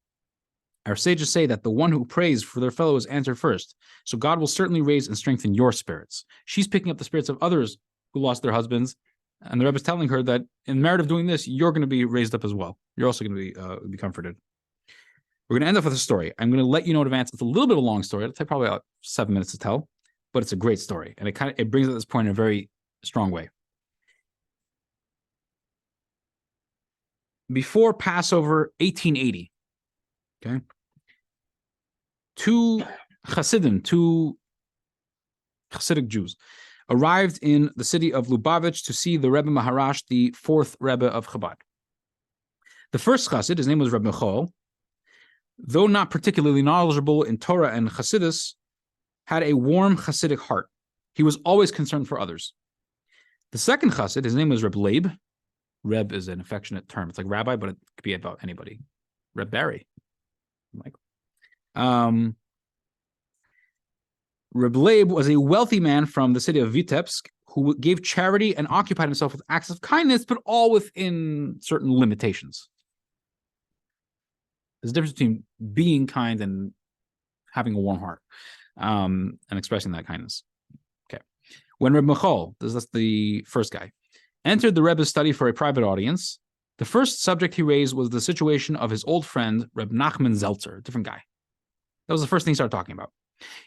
Our sages say that the one who prays for their fellow is answered first, so God will certainly raise and strengthen your spirits. She's picking up the spirits of others who lost their husbands, and the Rebbe is telling her that in merit of doing this, you're going to be raised up as well. You're also going to be comforted. We're going to end up with a story. I'm going to let you know in advance. It's a little bit of a long story. It'll take probably about 7 minutes to tell, but it's a great story, and it brings us this point in a very strong way. Before Passover 1880, okay, two Hasidic Jews, arrived in the city of Lubavitch to see the Rebbe Maharash, the fourth Rebbe of Chabad. The first Chassid, his name was Rebbe Michal, though not particularly knowledgeable in Torah and Chassidus, had a warm Hasidic heart. He was always concerned for others. The second Chassid, his name was Reb Leib. Reb is an affectionate term. It's like rabbi, but it could be about anybody. Reb Barry. Michael. Reb Leib was a wealthy man from the city of Vitebsk who gave charity and occupied himself with acts of kindness, but all within certain limitations. There's a difference between being kind and having a warm heart, and expressing that kindness. Okay. When Reb Michal, that's the first guy, entered the Rebbe's study for a private audience, the first subject he raised was the situation of his old friend, Reb Nachman Zeltzer, a different guy. That was the first thing he started talking about.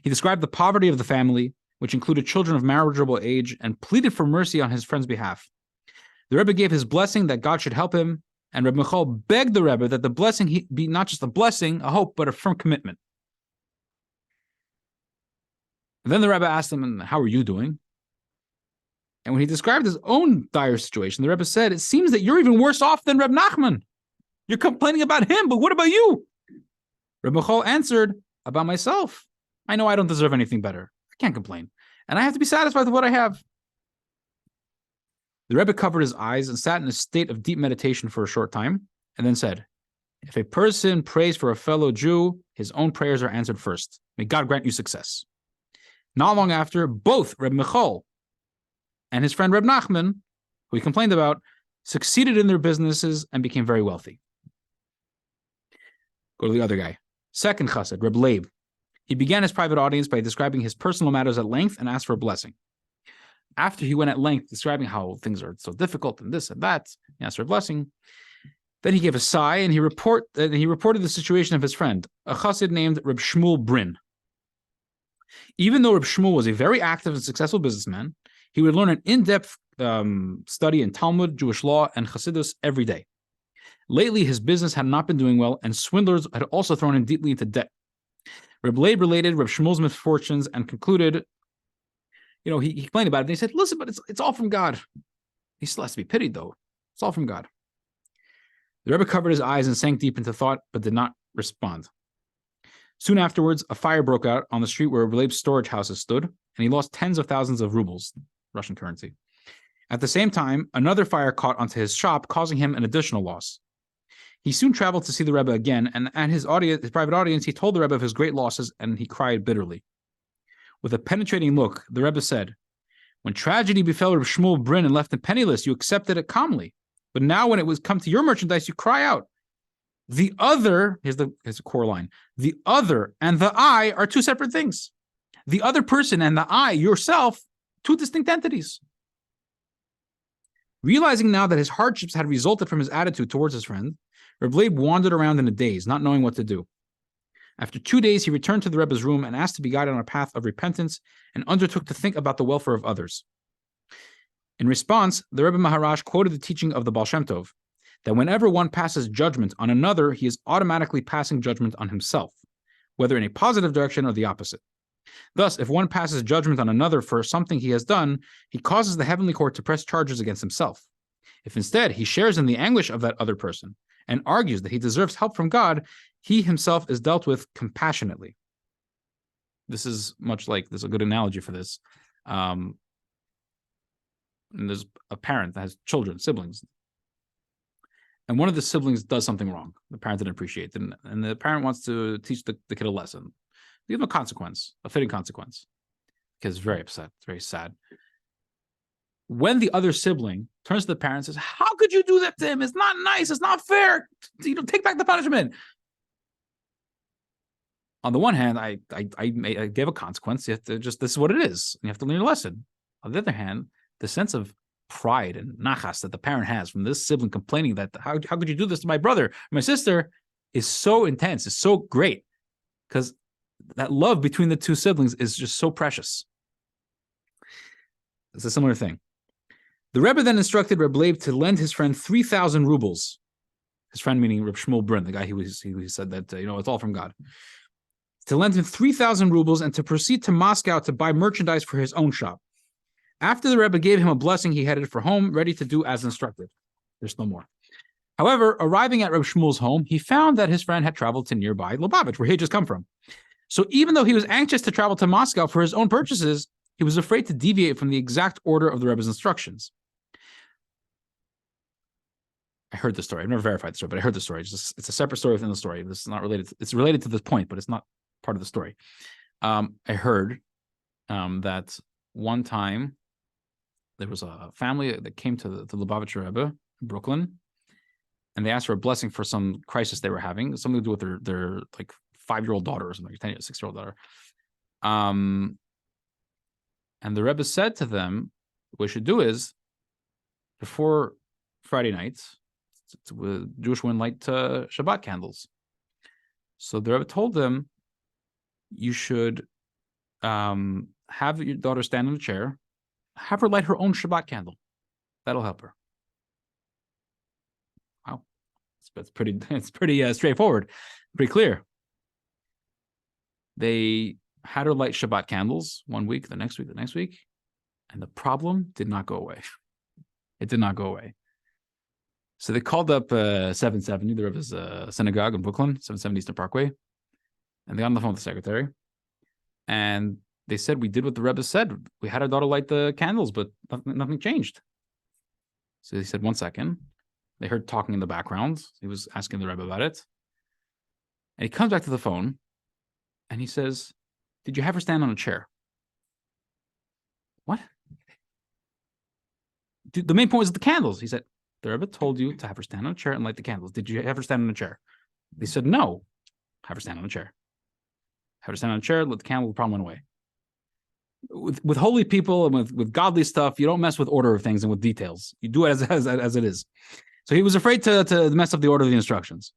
He described the poverty of the family, which included children of marriageable age, and pleaded for mercy on his friend's behalf. The Rebbe gave his blessing that God should help him, and Reb Michal begged the Rebbe that the blessing be not just a blessing, a hope, but a firm commitment. And then the Rebbe asked him, "How are you doing?" And when he described his own dire situation, the Rebbe said, "It seems that you're even worse off than Reb Nachman. You're complaining about him, but what about you?" Reb Michal answered, "About myself. I know I don't deserve anything better. I can't complain. And I have to be satisfied with what I have." The Rebbe covered his eyes and sat in a state of deep meditation for a short time, and then said, "If a person prays for a fellow Jew, his own prayers are answered first. May God grant you success." Not long after, both Reb Michal and his friend Reb Nachman, who he complained about, succeeded in their businesses and became very wealthy. Go to the other guy. Second chassid, Reb Leib. He began his private audience by describing his personal matters at length and asked for a blessing. After he went at length describing how things are so difficult and this and that, he asked for a blessing. Then he gave a sigh and he reported the situation of his friend, a chassid named Reb Shmuel Brin. Even though Reb Shmuel was a very active and successful businessman, he would learn an in-depth study in Talmud, Jewish law, and Chassidus every day. Lately, his business had not been doing well, and swindlers had also thrown him deeply into debt. Reb Leib related Reb Shmuel's misfortunes and concluded, he complained about it, and he said, "Listen, but it's all from God. He still has to be pitied, though. It's all from God." The Rebbe covered his eyes and sank deep into thought, but did not respond. Soon afterwards, a fire broke out on the street where Reb Leib's storage houses stood, and he lost tens of thousands of rubles, Russian currency. At the same time, another fire caught onto his shop, causing him an additional loss. He soon traveled to see the Rebbe again, and at his private audience, he told the Rebbe of his great losses, and he cried bitterly. With a penetrating look, the Rebbe said, "When tragedy befell Reb Shmuel Brin and left him penniless, you accepted it calmly. But now when it was come to your merchandise, you cry out. The other," here's the core line, "the other and the I are two separate things. The other person and the I, yourself, two distinct entities." Realizing now that his hardships had resulted from his attitude towards his friend, Reb Leib wandered around in a daze, not knowing what to do. After 2 days, he returned to the Rebbe's room and asked to be guided on a path of repentance and undertook to think about the welfare of others. In response, the Rebbe Maharash quoted the teaching of the Baal Shem Tov, that whenever one passes judgment on another, he is automatically passing judgment on himself, whether in a positive direction or the opposite. Thus, if one passes judgment on another for something he has done, he causes the heavenly court to press charges against himself. If instead he shares in the anguish of that other person and argues that he deserves help from God, he himself is dealt with compassionately. This is much like, there's a good analogy for this. And there's a parent that has children, siblings. And one of the siblings does something wrong. The parent didn't appreciate it. And the parent wants to teach the kid a lesson. Give him a consequence, a fitting consequence. The kid's very upset, very sad. When the other sibling turns to the parent and says, "How could you do that to him? It's not nice. It's not fair. Take back the punishment." On the one hand, I gave a consequence. You have to this is what it is. You have to learn a lesson. On the other hand, the sense of pride and nachas that the parent has from this sibling complaining that how could you do this to my brother, my sister, is so intense. It's so great because that love between the two siblings is just so precious. It's a similar thing. The Rebbe then instructed Reb Leib to lend his friend 3,000 rubles. His friend meaning Reb Shmuel Brin, the guy he said that it's all from God. To lend him 3,000 rubles and to proceed to Moscow to buy merchandise for his own shop. After the Rebbe gave him a blessing, he headed for home, ready to do as instructed. There's no more. However, arriving at Reb Shmuel's home, he found that his friend had traveled to nearby Lubavitch, where he had just come from. So even though he was anxious to travel to Moscow for his own purchases, he was afraid to deviate from the exact order of the Rebbe's instructions. I heard the story. I've never verified the story, but I heard the story. It's a separate story within the story. This is not related. It's related to this point, but it's not part of the story. I heard that one time there was a family that came to the Lubavitcher Rebbe in Brooklyn, and they asked for a blessing for some crisis they were having, something to do with their like 5-year-old daughter or something, 6-year-old daughter. And the Rebbe said to them, what we should do is, before Friday nights, Jewish women light Shabbat candles. So the Rebbe told them, you should have your daughter stand in a chair, have her light her own Shabbat candle. That'll help her. Wow, it's pretty straightforward, pretty clear. They had her light Shabbat candles one week, the next week, and the problem did not go away. It did not go away. So they called up 770, the Rebbe's synagogue in Brooklyn, 770 Eastern Parkway, and they got on the phone with the secretary, and they said, we did what the Rebbe said. We had our daughter light the candles, but nothing changed. So they said, 1 second. They heard talking in the background. He was asking the Rebbe about it. And he comes back to the phone, and he says, did you have her stand on a chair? What? The main point was the candles. He said, the Rebbe told you to have her stand on a chair and light the candles. Did you have her stand on a chair? They said, no. Have her stand on a chair. Have her stand on a chair, let the candle, the problem went away. With holy people and with godly stuff, you don't mess with order of things and with details. You do it as it is. So he was afraid to mess up the order of the instructions.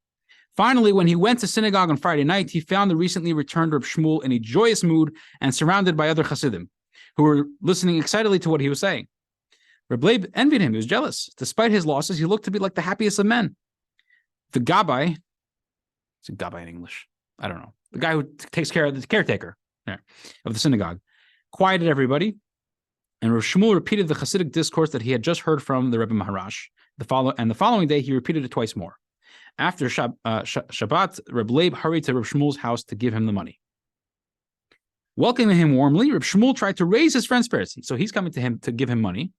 Finally, when he went to synagogue on Friday night, he found the recently returned Reb Shmuel in a joyous mood and surrounded by other Hasidim who were listening excitedly to what he was saying. Reb Leib envied him. He was jealous. Despite his losses, he looked to be like the happiest of men. The Gabbai, it's a Gabbai in English, I don't know, the guy who takes care of the caretaker of the synagogue, quieted everybody, and Reb Shmuel repeated the Hasidic discourse that he had just heard from the Rebbe Maharash. The following day, he repeated it twice more. After Shabbat, Reb Leib hurried to Reb Shmuel's house to give him the money. Welcoming him warmly, Reb Shmuel tried to raise his friend's spirits. So he's coming to him to give him money,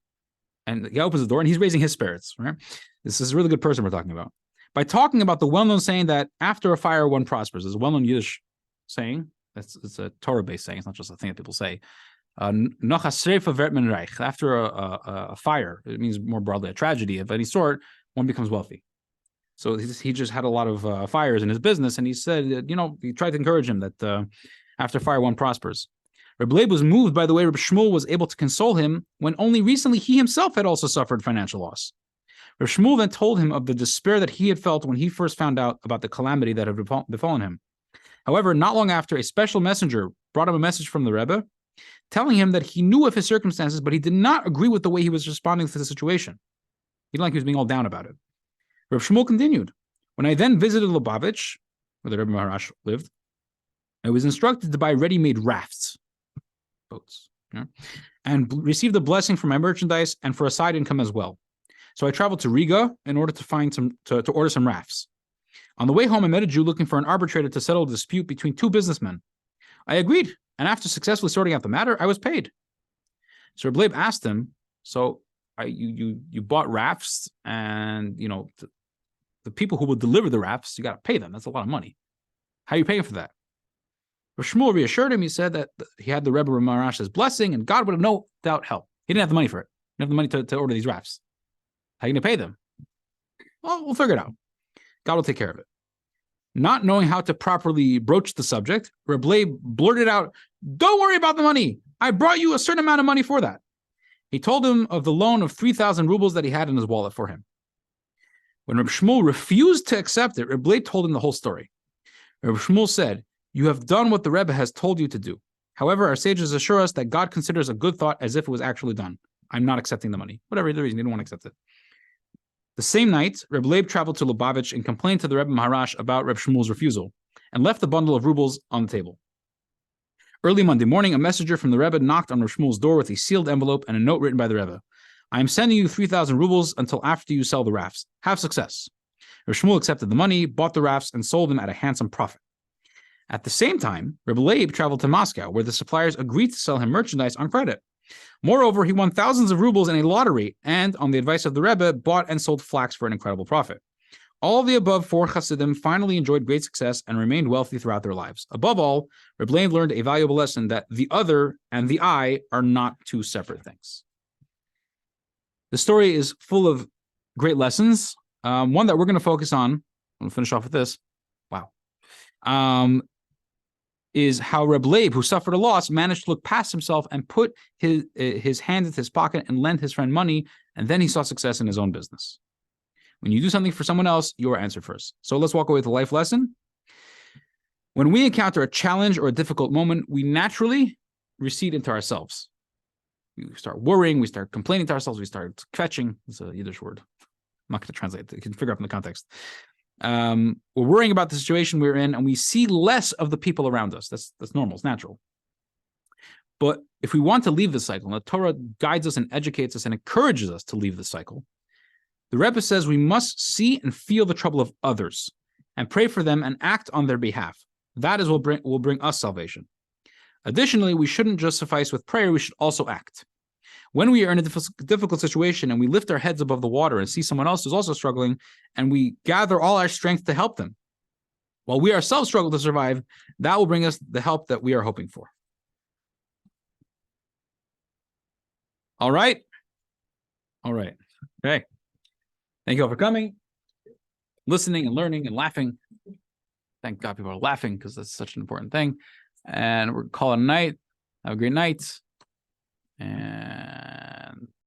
and he opens the door, and he's raising his spirits. Right? This is a really good person we're talking about. By talking about the well-known saying that after a fire, one prospers. It's a well-known Yiddish saying. It's a Torah-based saying. It's not just a thing that people say. After a fire, it means more broadly a tragedy of any sort, one becomes wealthy. So he just had a lot of fires in his business, and he said, he tried to encourage him that after fire, one prospers. Reb Leib was moved by the way Reb Shmuel was able to console him when only recently he himself had also suffered financial loss. Reb Shmuel then told him of the despair that he had felt when he first found out about the calamity that had befallen him. However, not long after, a special messenger brought him a message from the Rebbe, telling him that he knew of his circumstances, but he did not agree with the way he was responding to the situation. He didn't like he was being all down about it. Reb Shmuel continued, when I then visited Lubavitch, where the Rebbe Maharash lived, I was instructed to buy ready-made rafts, boats, and received a blessing for my merchandise and for a side income as well. So I traveled to Riga in order to find to order some rafts. On the way home, I met a Jew looking for an arbitrator to settle a dispute between two businessmen. I agreed, and after successfully sorting out the matter, I was paid. So Reb Leib asked him, so you bought rafts, and the people who will deliver the rafts, you got to pay them. That's a lot of money. How are you paying for that? Reb Shmuel reassured him. He said that he had the Rebbe Maharash's blessing, and God would have no doubt helped. He didn't have the money for it. He didn't have the money to order these rafts. How are you going to pay them? Well, we'll figure it out. God will take care of it. Not knowing how to properly broach the subject, Reb Leib blurted out, don't worry about the money. I brought you a certain amount of money for that. He told him of the loan of 3,000 rubles that he had in his wallet for him. When Reb Shmuel refused to accept it, Reb Leib told him the whole story. Reb Shmuel said, you have done what the Rebbe has told you to do. However, our sages assure us that God considers a good thought as if it was actually done. I'm not accepting the money. Whatever the reason, he didn't want to accept it. The same night, Reb Leib traveled to Lubavitch and complained to the Rebbe Maharash about Reb Shmuel's refusal and left the bundle of rubles on the table. Early Monday morning, a messenger from the Rebbe knocked on Reb Shmuel's door with a sealed envelope and a note written by the Rebbe. I am sending you 3,000 rubles until after you sell the rafts. Have success. Reb Shmuel accepted the money, bought the rafts, and sold them at a handsome profit. At the same time, Reb Leib traveled to Moscow, where the suppliers agreed to sell him merchandise on credit. Moreover, he won thousands of rubles in a lottery and, on the advice of the Rebbe, bought and sold flax for an incredible profit. All the above four Hasidim finally enjoyed great success and remained wealthy throughout their lives. Above all, Reb Leib learned a valuable lesson that the other and the I are not two separate things. The story is full of great lessons. One that we're going to focus on, I'm going to finish off with this. Wow. Is how Reb Leib, who suffered a loss, managed to look past himself and put his hand into his pocket and lend his friend money, and then he saw success in his own business. When you do something for someone else, you are answered first. So let's walk away with a life lesson. When we encounter a challenge or a difficult moment, we naturally recede into ourselves. We start worrying, we start complaining to ourselves, we start kvetching. It's a Yiddish word. I'm not going to translate it. You can figure out from the context. We're worrying about the situation we're in, and we see less of the people around us. That's normal, it's natural. But if we want to leave this cycle, and the Torah guides us and educates us and encourages us to leave this cycle, the Rebbe says we must see and feel the trouble of others and pray for them and act on their behalf. That is what will bring us salvation. Additionally, we shouldn't just suffice with prayer, we should also act. When we are in a difficult situation and we lift our heads above the water and see someone else who's also struggling, and we gather all our strength to help them, while we ourselves struggle to survive, that will bring us the help that we are hoping for. All right? All right. Okay. Thank you all for coming, listening and learning and laughing. Thank God people are laughing because that's such an important thing. And we're calling it a night. Have a great night. And